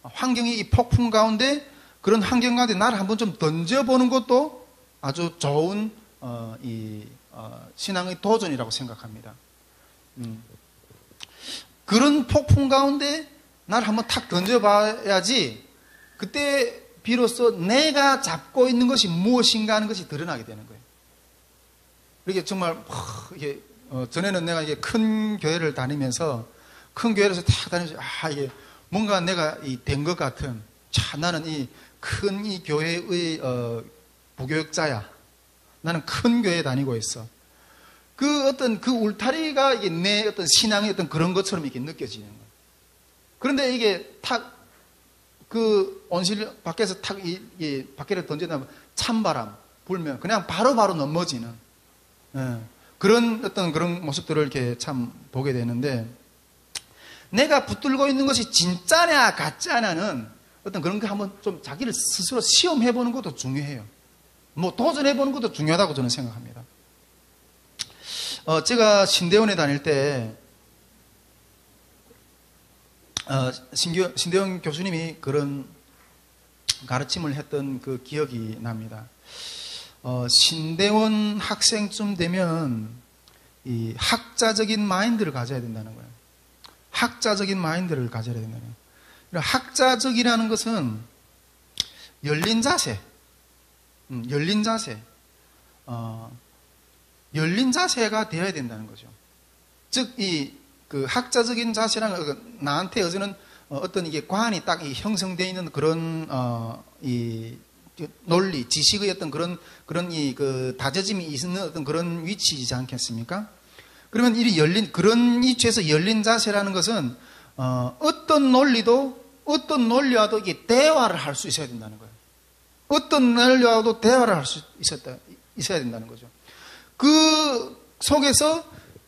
환경이 이 폭풍 가운데 그런 환경 가운데 나를 한번 좀 던져보는 것도 아주 좋은 신앙의 도전이라고 생각합니다. 그런 폭풍 가운데 나를 한번 탁 던져봐야지 그때 비로소 내가 잡고 있는 것이 무엇인가 하는 것이 드러나게 되는 거예요. 이렇게 정말 이게 전에는 내가 이게 큰 교회를 다니면서 큰 교회에서 탁 다니면서 이게 뭔가 내가 된 것 같은 나는 이 큰 이 교회의 부교육자야. 나는 큰 교회에 다니고 있어. 그 어떤 그 울타리가 이게 내 어떤 신앙의 어떤 그런 것처럼 이렇게 느껴지는 거예요. 그런데 이게 그 온실 밖에서 밖에를 던져나면 찬바람 불면 그냥 바로바로 넘어지는 그런 어떤 그런 모습들을 이렇게 참 보게 되는데 내가 붙들고 있는 것이 진짜냐 가짜냐는 어떤 그런 거 한번 좀 자기를 스스로 시험해보는 것도 중요해요. 도전해보는 것도 중요하다고 저는 생각합니다. 제가 신대원에 다닐 때 신대원 교수님이 그런 가르침을 했던 그 기억이 납니다. 신대원 학생쯤 되면 이 학자적인 마인드를 가져야 된다는 거예요. 학자적인 마인드를 가져야 된다는 거예요. 학자적이라는 것은 열린 자세, 열린 자세, 열린 자세가 되어야 된다는 거죠. 즉, 그 학자적인 자세라는 건 나한테 어제는 어떤 이게 관이 딱 형성되어 있는 그런 이 논리, 지식의 어떤 그런 그 다져짐이 있는 어떤 그런 위치이지 않겠습니까? 그러면 이 열린 그런 위치에서 열린 자세라는 것은 어떤 논리와도 이게 대화를 할 수 있어야 된다는 거예요. 어떤 논리와도 대화를 할 수 있어야 된다는 거죠. 그 속에서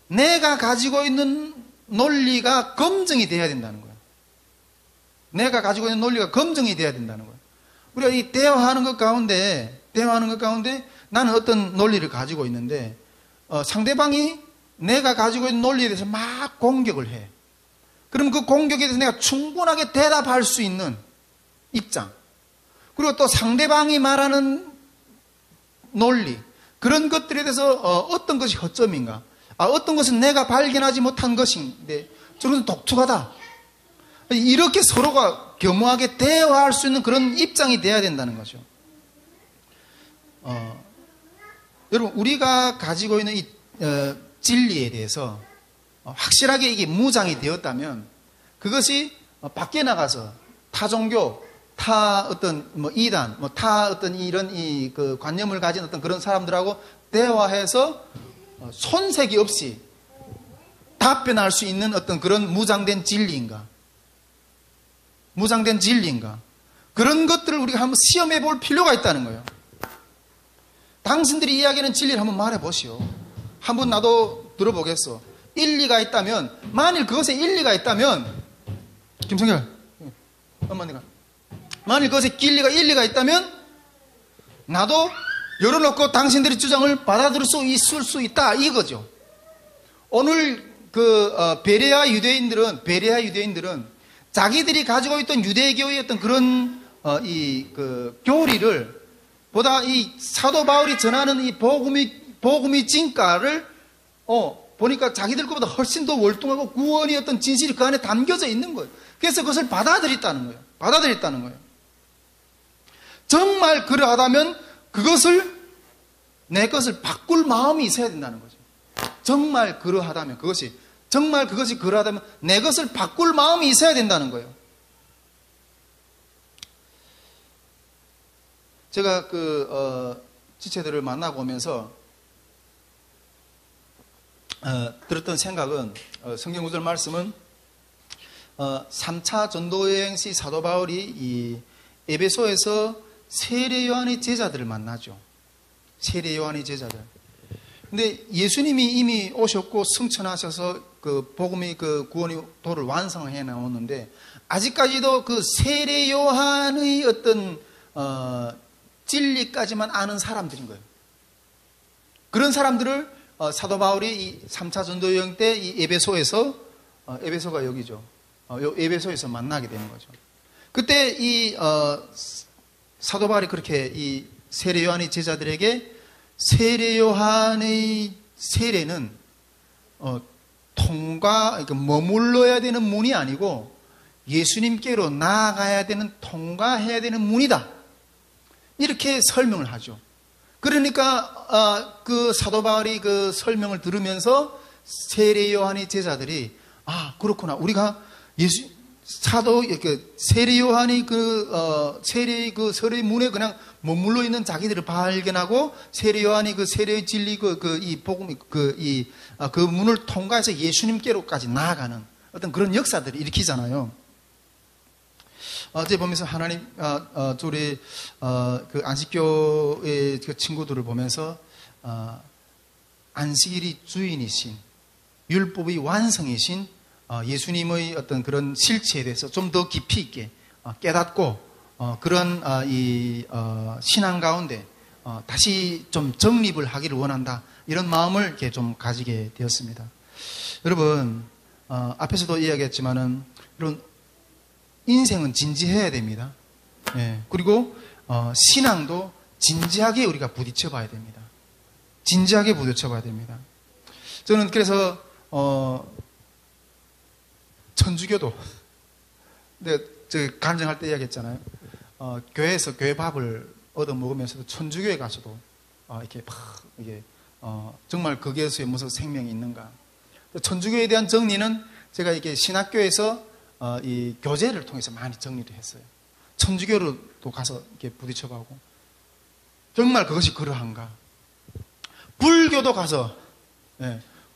내가 가지고 있는 논리가 검증이 돼야 된다는 거예요. 내가 가지고 있는 논리가 검증이 돼야 된다는 거예요. 우리가 이 대화하는 것 가운데 나는 어떤 논리를 가지고 있는데 상대방이 내가 가지고 있는 논리에 대해서 막 공격을 해. 그럼 그 공격에 대해서 내가 충분하게 대답할 수 있는 입장. 그리고 또 상대방이 말하는 논리, 그런 것들에 대해서 어떤 것이 허점인가, 어떤 것은 내가 발견하지 못한 것인데 저것은 독특하다. 이렇게 서로가 겸허하게 대화할 수 있는 그런 입장이 돼야 된다는 거죠. 여러분, 우리가 가지고 있는 이 진리에 대해서 확실하게 이게 무장이 되었다면 그것이 밖에 나가서 타 종교, 타 어떤 이단, 타 어떤 이런 그 관념을 가진 어떤 그런 사람들하고 대화해서 손색이 없이 답변할 수 있는 어떤 그런 무장된 진리인가? 그런 것들을 우리가 한번 시험해 볼 필요가 있다는 거예요. 당신들이 이야기하는 진리를 한번 말해 보시오. 한번 나도 들어보겠어. 일리가 있다면, 만일 그것에 일리가 있다면, 김성결, 엄마니까. 만일 그것에 일리가 있다면, 나도 열어놓고 당신들의 주장을 받아들일 수 있을 수 있다. 이거죠. 오늘 베레아 유대인들은 자기들이 가지고 있던 유대교의 어떤 그런, 교리를, 보다 이 사도 바울이 전하는 이 복음의 진가를 보니까 자기들 것보다 훨씬 더 월등하고 구원의 어떤 진실이 그 안에 담겨져 있는 거예요. 그래서 그것을 받아들였다는 거예요. 정말 그러하다면 내 것을 바꿀 마음이 있어야 된다는 거죠. 정말 그러하다면 그것이 그러하다면 내 것을 바꿀 마음이 있어야 된다는 거예요. 제가 지체들을 만나고 오면서 들었던 생각은, 성경 구절 말씀은 3차 전도여행 시 사도 바울이 이 에베소에서 세례 요한의 제자들을 만나죠. 세례 요한의 제자들. 근데 예수님이 이미 오셨고 승천하셔서 그 복음의 그 구원의 도를 완성해 나오는데 아직까지도 그 세례 요한의 어떤 진리까지만 아는 사람들인 거예요. 그런 사람들을 사도 바울이 이 3차 전도 여행 때 이 에베소가 여기죠. 에베소에서 만나게 되는 거죠. 그때 이 사도 바울이 그렇게 이 세례 요한의 제자들에게 세례 요한의 세례는 그러니까 머물러야 되는 문이 아니고 예수님께로 나아가야 되는, 통과해야 되는 문이다. 이렇게 설명을 하죠. 그러니까 그 사도 바울이 그 설명을 들으면서 세례 요한의 제자들이 그렇구나. 우리가 세례 요한이 세례의 그 설의 문에 그냥 머물러 있는 자기들을 발견하고 세례 요한이 그 세례의 진리 이 복음 그 문을 통과해서 예수님께로까지 나아가는 어떤 그런 역사들을 일으키잖아요. 어제 보면서 하나님, 우리 그 안식교의 그 친구들을 보면서 안식일이 주인이신, 율법의 완성이신 예수님의 어떤 그런 실체에 대해서 좀 더 깊이 있게 깨닫고 그런 이 신앙 가운데 다시 좀 정립을 하기를 원한다. 이런 마음을 이렇게 좀 가지게 되었습니다. 여러분, 앞에서도 이야기했지만은 여러분, 인생은 진지해야 됩니다. 예. 그리고 신앙도 진지하게 우리가 부딪혀 봐야 됩니다. 진지하게 부딪혀 봐야 됩니다. 저는 그래서 천주교도 근데 저 간증할 때 이야기했잖아요. 교회에서 교회 밥을 얻어 먹으면서도 천주교에 가서도 이렇게 막 이게 정말 거기에서 무슨 생명이 있는가. 천주교에 대한 정리는 제가 이렇게 신학교에서 이 교재를 통해서 많이 정리를 했어요. 천주교로도 가서 이렇게 부딪혀보고 정말 그것이 그러한가. 불교도 가서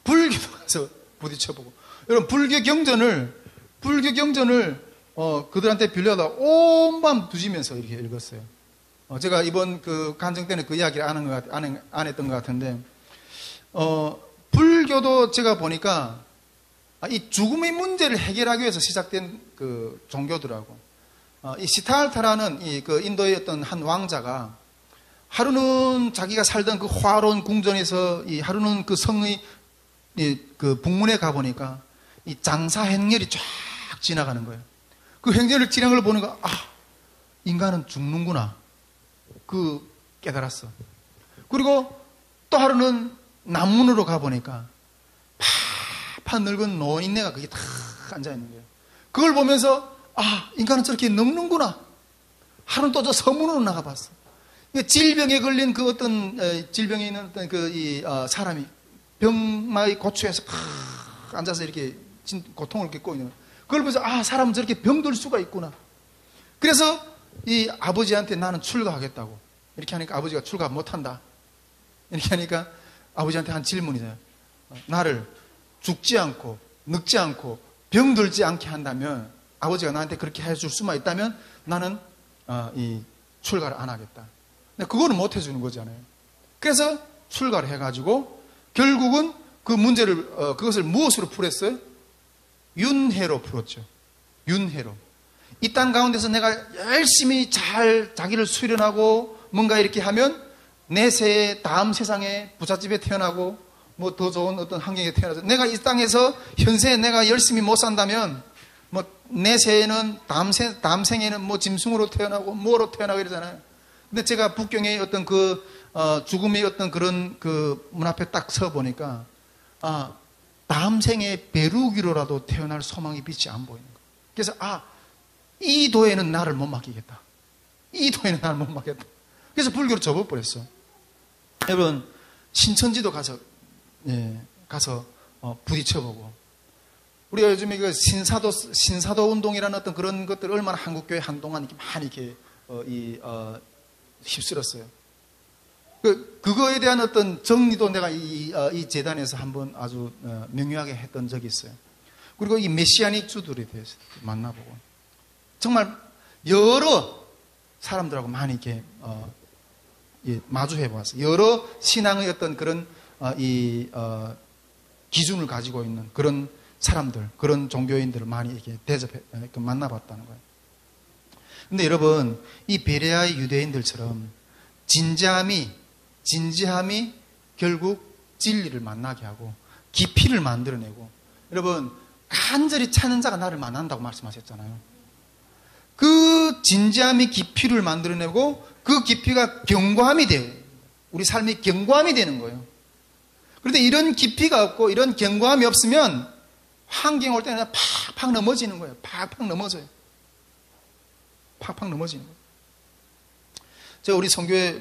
불교도 가서 부딪혀보고 여러분 불교 경전을 그들한테 빌려다 온 밤 두시면서 이렇게 읽었어요. 제가 이번 그 간증 때는 그 이야기를 안 했던 것 같은데 불교도 제가 보니까 이 죽음의 문제를 해결하기 위해서 시작된 그 종교더라고. 이 시타르타라는 그 인도의 어떤 한 왕자가 하루는 자기가 살던 그 화로운 궁전에서 하루는 그 성의 그 북문에 가보니까 이 장사 행렬이 쫙 지나가는 거예요. 그 행렬을 지나가는 걸 보니까 인간은 죽는구나. 그 깨달았어. 그리고 또 하루는 남문으로 가보니까 파판 늙은 노인네가 거기 다 앉아있는 거예요. 그걸 보면서 인간은 저렇게 늙는구나. 하루는 또 저 서문으로 나가봤어. 질병에 걸린 그 어떤 질병에 있는 어떤 사람이 병마의 고초에서 앉아서 이렇게 고통을 겪고 있는 거예요. 그걸 보면서 사람은 저렇게 병들 수가 있구나. 그래서 이 아버지한테 나는 출가하겠다고 이렇게 하니까 아버지가 출가 못한다. 이렇게 하니까 아버지한테 한 질문이잖아요. 나를 죽지 않고 늙지 않고 병들지 않게 한다면 아버지가 나한테 그렇게 해줄 수만 있다면 나는 이 출가를 안 하겠다. 근데 그거는 못 해주는 거잖아요. 그래서 출가를 해가지고 결국은 그 문제를 그것을 무엇으로 풀었어요? 윤회로 풀었죠. 윤회로. 이 땅 가운데서 내가 열심히 잘 자기를 수련하고 뭔가 이렇게 하면 내세에 다음 세상에 부잣집에 태어나고 뭐 더 좋은 어떤 환경에 태어나서 내가 이 땅에서 현세에 내가 열심히 못 산다면 뭐 내세에는 다음 생에는 뭐 짐승으로 태어나고 뭐로 태어나고 이러잖아요. 근데 제가 북경의 어떤 죽음의 어떤 그런 그 문 앞에 딱 서 보니까 다음 생에 베루기로라도 태어날 소망의 빛이 안 보이는 거예요. 그래서 이 도에는 나를 못 맡기겠다. 이 도에는 나를 못 맡기겠다. 그래서 불교로 접어버렸어. 여러분 신천지도 가서 부딪혀보고 우리가 요즘에 그 신사도 운동이라는 어떤 그런 것들 얼마나 한국교회 한동안 이렇게 많이 이렇게 휩쓸었어요. 그거에 대한 어떤 정리도 내가 이 재단에서 한번 아주 명료하게 했던 적이 있어요. 그리고 이 메시아닉 주들에 대해서 만나보고 정말 여러 사람들하고 많이 이렇게 마주해 보았어요. 여러 신앙의 어떤 그런 기준을 가지고 있는 그런 사람들, 그런 종교인들을 많이 이렇게 만나봤다는 거예요. 근데 여러분, 이 베레아의 유대인들처럼 진지함이 결국 진리를 만나게 하고 깊이를 만들어내고, 여러분 간절히 찾는 자가 나를 만난다고 말씀하셨잖아요. 그 진지함이 깊이를 만들어내고 그 깊이가 견고함이 돼요. 우리 삶이 견고함이 되는 거예요. 그런데 이런 깊이가 없고 이런 견고함이 없으면 환경 올 때는 팍팍 넘어지는 거예요. 팍팍 넘어져요. 팍팍 넘어지는 거예요. 제가 우리 선교회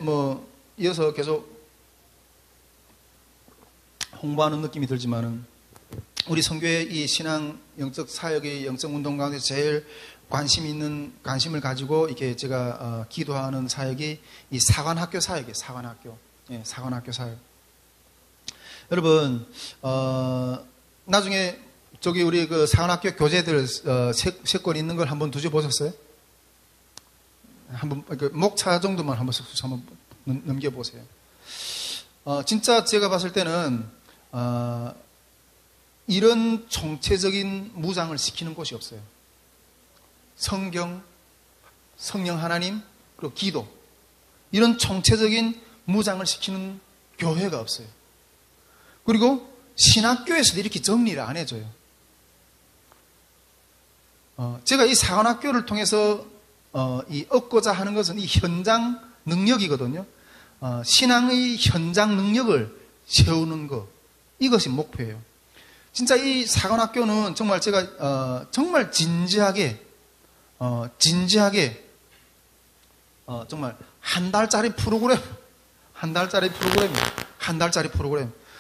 이어서 계속 홍보하는 느낌이 들지만은 우리 선교회 이 신앙 영적 사역의 영적 운동 가운데 제일 관심을 가지고 이렇게 제가 기도하는 사역이 이 사관학교 사역이에요. 사관학교 사역. 여러분 나중에 저기 우리 그 사관학교 교재들 세 권 있는 걸 한번 뒤져보셨어요? 한번 목차 정도만 한번 넘겨보세요. 진짜 제가 봤을 때는 이런 총체적인 무장을 시키는 곳이 없어요. 성경, 성령 하나님, 그리고 기도, 이런 총체적인 무장을 시키는 교회가 없어요. 그리고 신학교에서도 이렇게 정리를 안 해줘요. 제가 이 사관학교를 통해서 얻고자 하는 것은 이 현장 능력이거든요. 신앙의 현장 능력을 세우는 것, 이것이 목표예요. 진짜 이 사관학교는 정말 제가 정말 진지하게 정말 한 달짜리 프로그램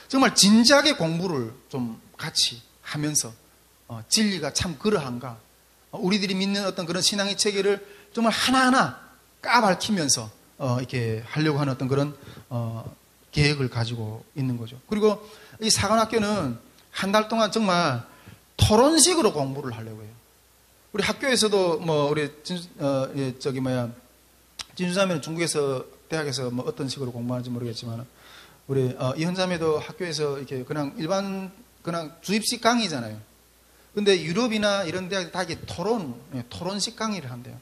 정말 진지하게 공부를 좀 같이 하면서 진리가 참 그러한가, 우리들이 믿는 어떤 그런 신앙의 체계를 정말 하나하나 까발키면서 이렇게 하려고 하는 어떤 그런 계획을 가지고 있는 거죠. 그리고 이 사관학교는 한 달 동안 정말 토론식으로 공부를 하려고 해요. 우리 학교에서도 뭐 우리 진주자매는 중국에서 대학에서 뭐 어떤 식으로 공부하는지 모르겠지만, 우리 이현자매도 학교에서 이렇게 그냥 일반 그냥 주입식 강의잖아요. 근데 유럽이나 이런 대학이 다 이게 토론식 강의를 한대요.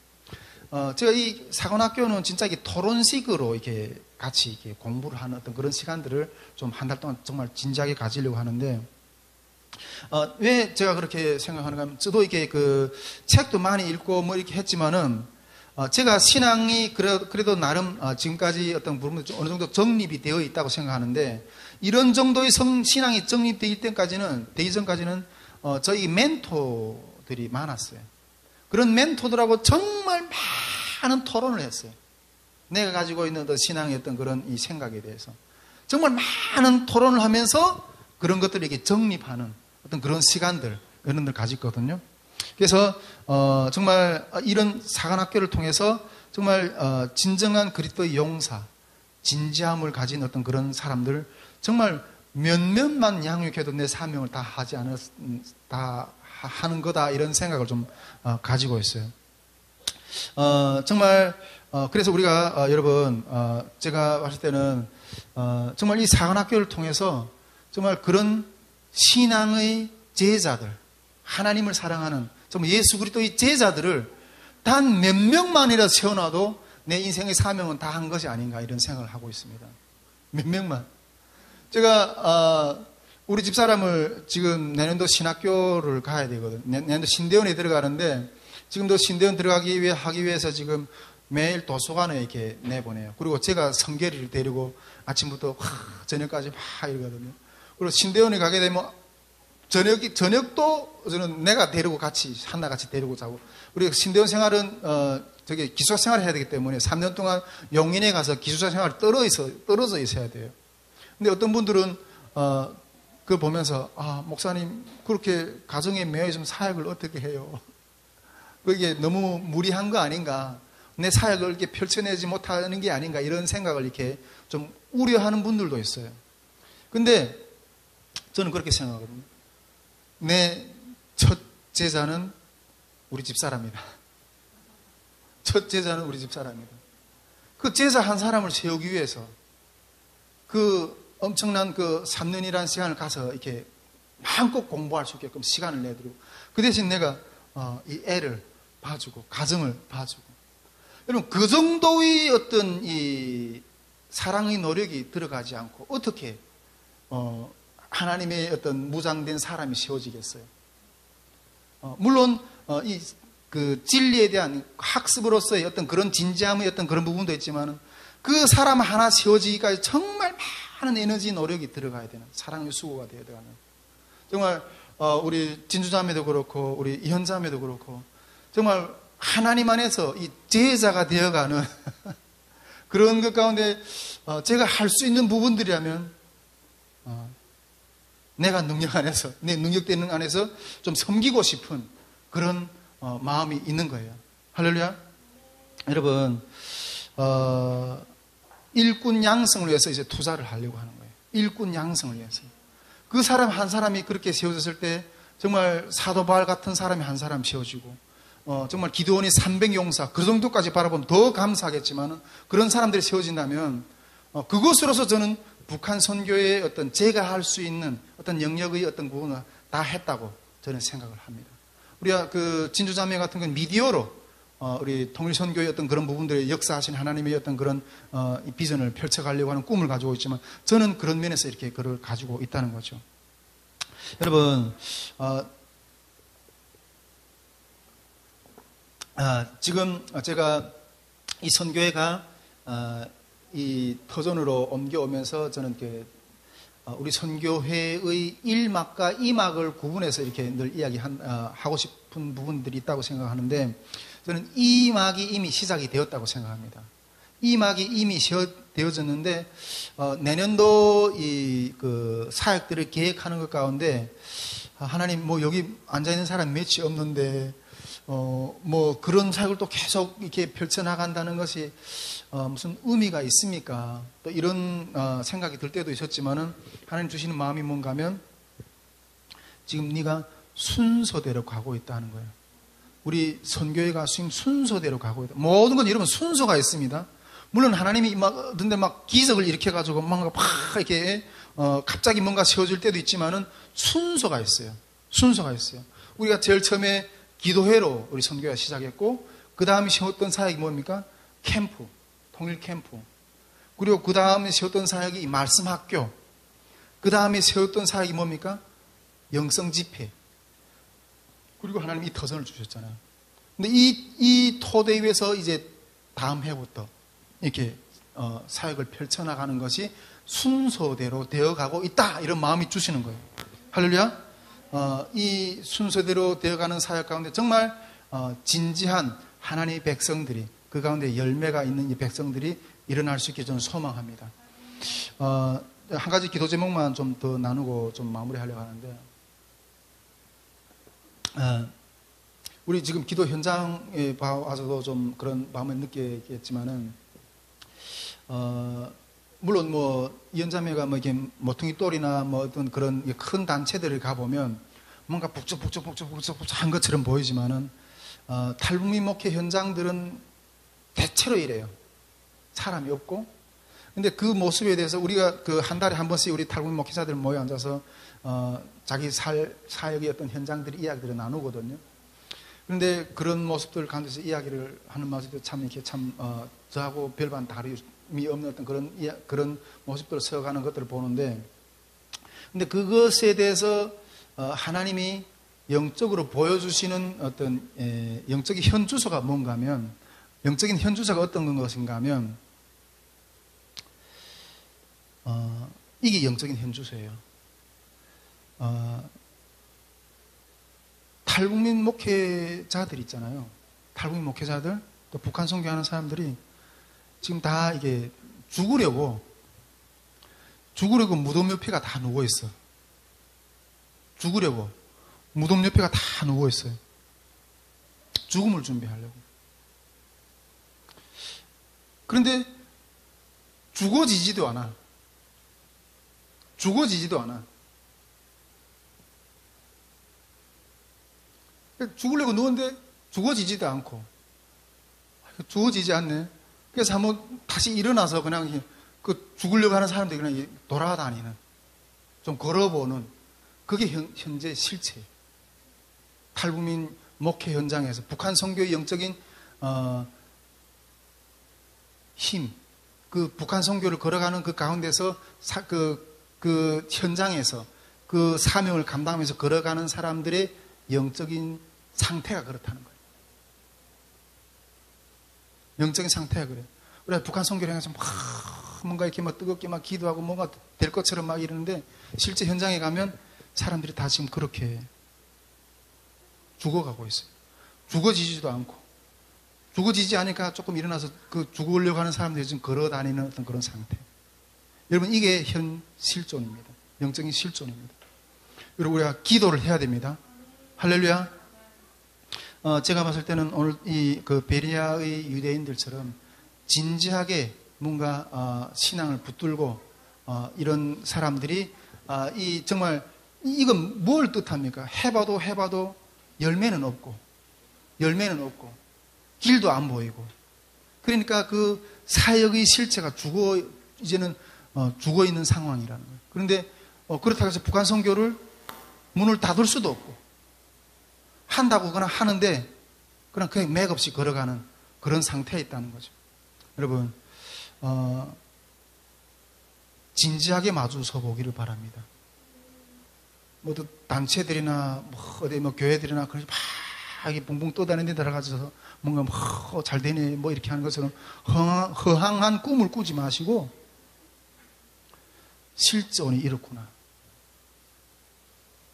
제가 이 사관학교는 진짜 이게 토론식으로 이렇게 같이 이렇게 공부를 하는 어떤 그런 시간들을 좀 한 달 동안 정말 진지하게 가지려고 하는데, 왜 제가 그렇게 생각하는가 하면, 저도 이렇게 그 책도 많이 읽고 뭐 이렇게 했지만은, 제가 신앙이 그래도 나름 지금까지 어떤 부분에 어느 정도 정립이 되어 있다고 생각하는데, 이런 정도의 신앙이 정립되기 전까지는 저희 멘토들이 많았어요. 그런 멘토들하고 정말 많은 토론을 했어요. 내가 가지고 있는 신앙의 어떤 그런 이 생각에 대해서 정말 많은 토론을 하면서 그런 것들을 이렇게 정립하는 어떤 그런 시간들, 이런 걸 가졌거든요. 그래서 정말 이런 사관학교를 통해서 정말 진정한 그리스도의 용사, 진지함을 가진 어떤 그런 사람들, 정말 몇몇만 양육해도 내 사명을 다 하는 거다, 이런 생각을 좀 가지고 있어요. 정말 그래서 우리가 여러분, 제가 봤을 때는 정말 이 사관학교를 통해서 정말 그런 신앙의 제자들, 하나님을 사랑하는 정말 예수 그리스도의 제자들을 단 몇 명만이라도 세워놔도 내 인생의 사명은 다 한 것이 아닌가, 이런 생각을 하고 있습니다. 몇 명만. 제가 우리 집사람을 지금 내년도 신학교를 가야 되거든요. 내년도 신대원에 들어가는데, 지금도 신대원 들어가기 위해서 지금 매일 도서관에 이렇게 내보내요. 그리고 제가 성결이를 데리고 아침부터 저녁까지 막 이러거든요. 그리고 신대원에 가게 되면 저녁도 저는 내가 데리고 한나같이 데리고 자고. 우리 신대원 생활은 기숙사 생활을 해야 되기 때문에 3년 동안 용인에 가서 기숙사 생활을 떨어져 있어야 돼요. 근데 어떤 분들은 그걸 보면서, 목사님 그렇게 가정에 매여 있으면 사역을 어떻게 해요? 그게 너무 무리한 거 아닌가? 내 사역을 이렇게 펼쳐내지 못하는 게 아닌가? 이런 생각을 이렇게 좀 우려하는 분들도 있어요. 근데 저는 그렇게 생각하거든요. 내 첫 제자는 우리 집사람이다. 첫 제자는 우리 집사람이다. 그 제자 한 사람을 세우기 위해서 그 엄청난 그 3년이라는 시간을 가서 이렇게 마음껏 공부할 수 있게끔 시간을 내드리고, 그 대신 내가 이 애를 봐주고 가정을 봐주고, 여러분 그 정도의 어떤 이 사랑의 노력이 들어가지 않고 어떻게 하나님의 어떤 무장된 사람이 세워지겠어요? 물론 그 진리에 대한 학습으로서의 어떤 그런 진지함의 어떤 그런 부분도 있지만은, 그 사람 하나 세워지기까지 정말 많은 에너지 노력이 들어가야 되는, 사랑의 수고가 되어야 되는, 정말 우리 진주자매도 그렇고 우리 이현자매도 그렇고 정말 하나님 안에서 이 제자가 되어가는 그런 것 가운데 제가 할 수 있는 부분들이라면 내가 능력 안에서, 내 능력되는 안에서 좀 섬기고 싶은 그런 마음이 있는 거예요. 할렐루야. 여러분, 일꾼 양성을 위해서 이제 투자를 하려고 하는 거예요. 일꾼 양성을 위해서. 그 사람 한 사람이 그렇게 세워졌을 때 정말 사도 바울 같은 사람이 한 사람 세워지고, 정말 기드온이 300용사 그 정도까지 바라보면 더 감사하겠지만, 그런 사람들이 세워진다면 그것으로서 저는 북한 선교의 어떤 제가 할 수 있는 어떤 영역의 어떤 부분을 다 했다고 저는 생각을 합니다. 우리가 그 진주자매 같은 건 미디어로 우리 통일선교의 어떤 그런 부분들의 역사하신 하나님의 어떤 그런 비전을 펼쳐가려고 하는 꿈을 가지고 있지만, 저는 그런 면에서 이렇게 그걸 가지고 있다는 거죠. 여러분, 지금 제가 이 선교회가 이 터전으로 옮겨오면서 저는 우리 선교회의 1막과 2막을 구분해서 이렇게 늘 하고 싶은 부분들이 있다고 생각하는데, 저는 2막이 이미 시작이 되었다고 생각합니다. 2막이 이미 되어졌는데, 내년도 그 사역들을 계획하는 것 가운데, 하나님, 여기 앉아있는 사람 몇이 없는데, 그런 사역을 또 계속 이렇게 펼쳐나간다는 것이, 무슨 의미가 있습니까? 또 이런, 생각이 들 때도 있었지만은, 하나님 주시는 마음이 뭔가 하면, 지금 네가 순서대로 가고 있다는 거예요. 우리 선교회가 지금 순서대로 가고 있다. 모든 건 여러분 순서가 있습니다. 물론 하나님이 막 기적을 일으켜가지고 뭔가 이렇게, 갑자기 뭔가 세워질 때도 있지만은 순서가 있어요. 순서가 있어요. 우리가 제일 처음에 기도회로 우리 선교회가 시작했고, 그 다음에 세웠던 사역이 뭡니까? 캠프, 통일 캠프. 그리고 그 다음에 세웠던 사역이 말씀학교. 그 다음에 세웠던 사역이 뭡니까? 영성 집회. 그리고 하나님이 이 터전을 주셨잖아요. 근데 이 토대 위에서 이제 다음 해부터 이렇게 사역을 펼쳐나가는 것이 순서대로 되어가고 있다, 이런 마음이 주시는 거예요. 할렐루야. 이 순서대로 되어가는 사역 가운데 정말 진지한 하나님의 백성들이, 그 가운데 열매가 있는 이 백성들이 일어날 수 있게 저는 소망합니다. 한 가지 기도 제목만 좀 더 나누고 좀 마무리하려고 하는데, 우리 지금 기도 현장에 와서도 좀 그런 마음을 느끼겠지만은, 물론 이현자매가 이렇게 모퉁이 똘이나 어떤 그런 큰 단체들을 가보면 뭔가 북적북적한 것처럼 보이지만은, 탈북민 목회 현장들은 대체로 이래요. 사람이 없고. 근데 그 모습에 대해서 우리가 그 한 달에 한 번씩 우리 탈북민 목회자들 모여 앉아서, 자기 사역의 어떤 현장들의 이야기들을 나누거든요. 그런데 그런 모습들 가운데서 이야기를 하는 모습도 참 이렇게 저하고 별반 다름이 없는 어떤 그런 모습들을 서가는 것들을 보는데, 근데 그것에 대해서 하나님이 영적으로 보여주시는 어떤 영적인 현주소가 뭔가 하면, 영적인 현주소가 어떤 것인가 하면, 이게 영적인 현주소예요. 탈북민 목회자들 있잖아요. 탈북민 목회자들, 또 북한 선교하는 사람들이 지금 다 이게 죽으려고 무덤 옆에가 다 누워 있어. 죽으려고 무덤 옆에가 다 누워 있어요. 죽음을 준비하려고. 그런데 죽어지지도 않아. 죽으려고 누웠는데 죽어지지도 않고, 죽어지지 않네. 그래서 한번 다시 일어나서 그냥 죽으려고 하는 사람들이 그냥 돌아다니는, 좀 걸어보는, 그게 현재 실체예요. 탈북민 목회 현장에서 북한 선교의 영적인 힘, 그 북한 선교를 걸어가는 그 가운데서 그 현장에서 그 사명을 감당하면서 걸어가는 사람들의 영적인 상태가 그렇다는 거예요. 영적인 상태가 그래요. 우리가 북한 선교를 해서 뭔가 이렇게 뜨겁게 기도하고 뭔가 될 것처럼 이러는데, 실제 현장에 가면 사람들이 다 지금 그렇게 죽어가고 있어요. 죽어지지도 않고, 죽어지지 않으니까 조금 일어나서 죽으려고 하는 사람들이 지금 걸어 다니는 어떤 그런 상태. 여러분, 이게 현 실존입니다. 영적인 실존입니다. 여러분, 우리가 기도를 해야 됩니다. 할렐루야. 제가 봤을 때는 오늘 베리아의 유대인들처럼 진지하게 뭔가 신앙을 붙들고 이런 사람들이 정말 이건 뭘 뜻합니까? 해봐도 열매는 없고 길도 안 보이고, 그러니까 그 사역의 실체가 이제는 죽어 있는 상황이라는 거예요. 그런데 그렇다고 해서 북한 선교를 문을 닫을 수도 없고, 한다고 그냥 하는데 그냥 맥없이 걸어가는 그런 상태에 있다는 거죠. 여러분, 진지하게 마주서 보기를 바랍니다. 모두 단체들이나 어디 교회들이나 그러지 이게 붕붕 떠다니는 데 들어가서 뭔가 잘 되네 뭐 이렇게 하는 것처럼 허황한 꿈을 꾸지 마시고 실존이 이렇구나.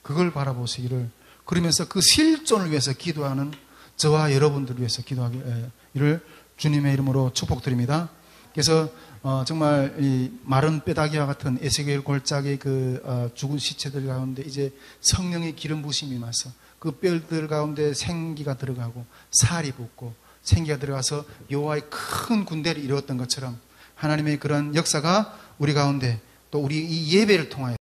그걸 바라보시기를, 그러면서 그 실존을 위해서 기도하는 저와 여러분들을 위해서 기도하기를 주님의 이름으로 축복드립니다. 그래서 정말 이 마른 뼈다귀와 같은 에스겔 골짜기의 그 죽은 시체들 가운데 이제 성령의 기름 부심이 임해서 그 뼈들 가운데 생기가 들어가고 살이 붙고 생기가 들어가서 여호와의 큰 군대를 이루었던 것처럼 하나님의 그런 역사가 우리 가운데 또 우리 이 예배를 통하여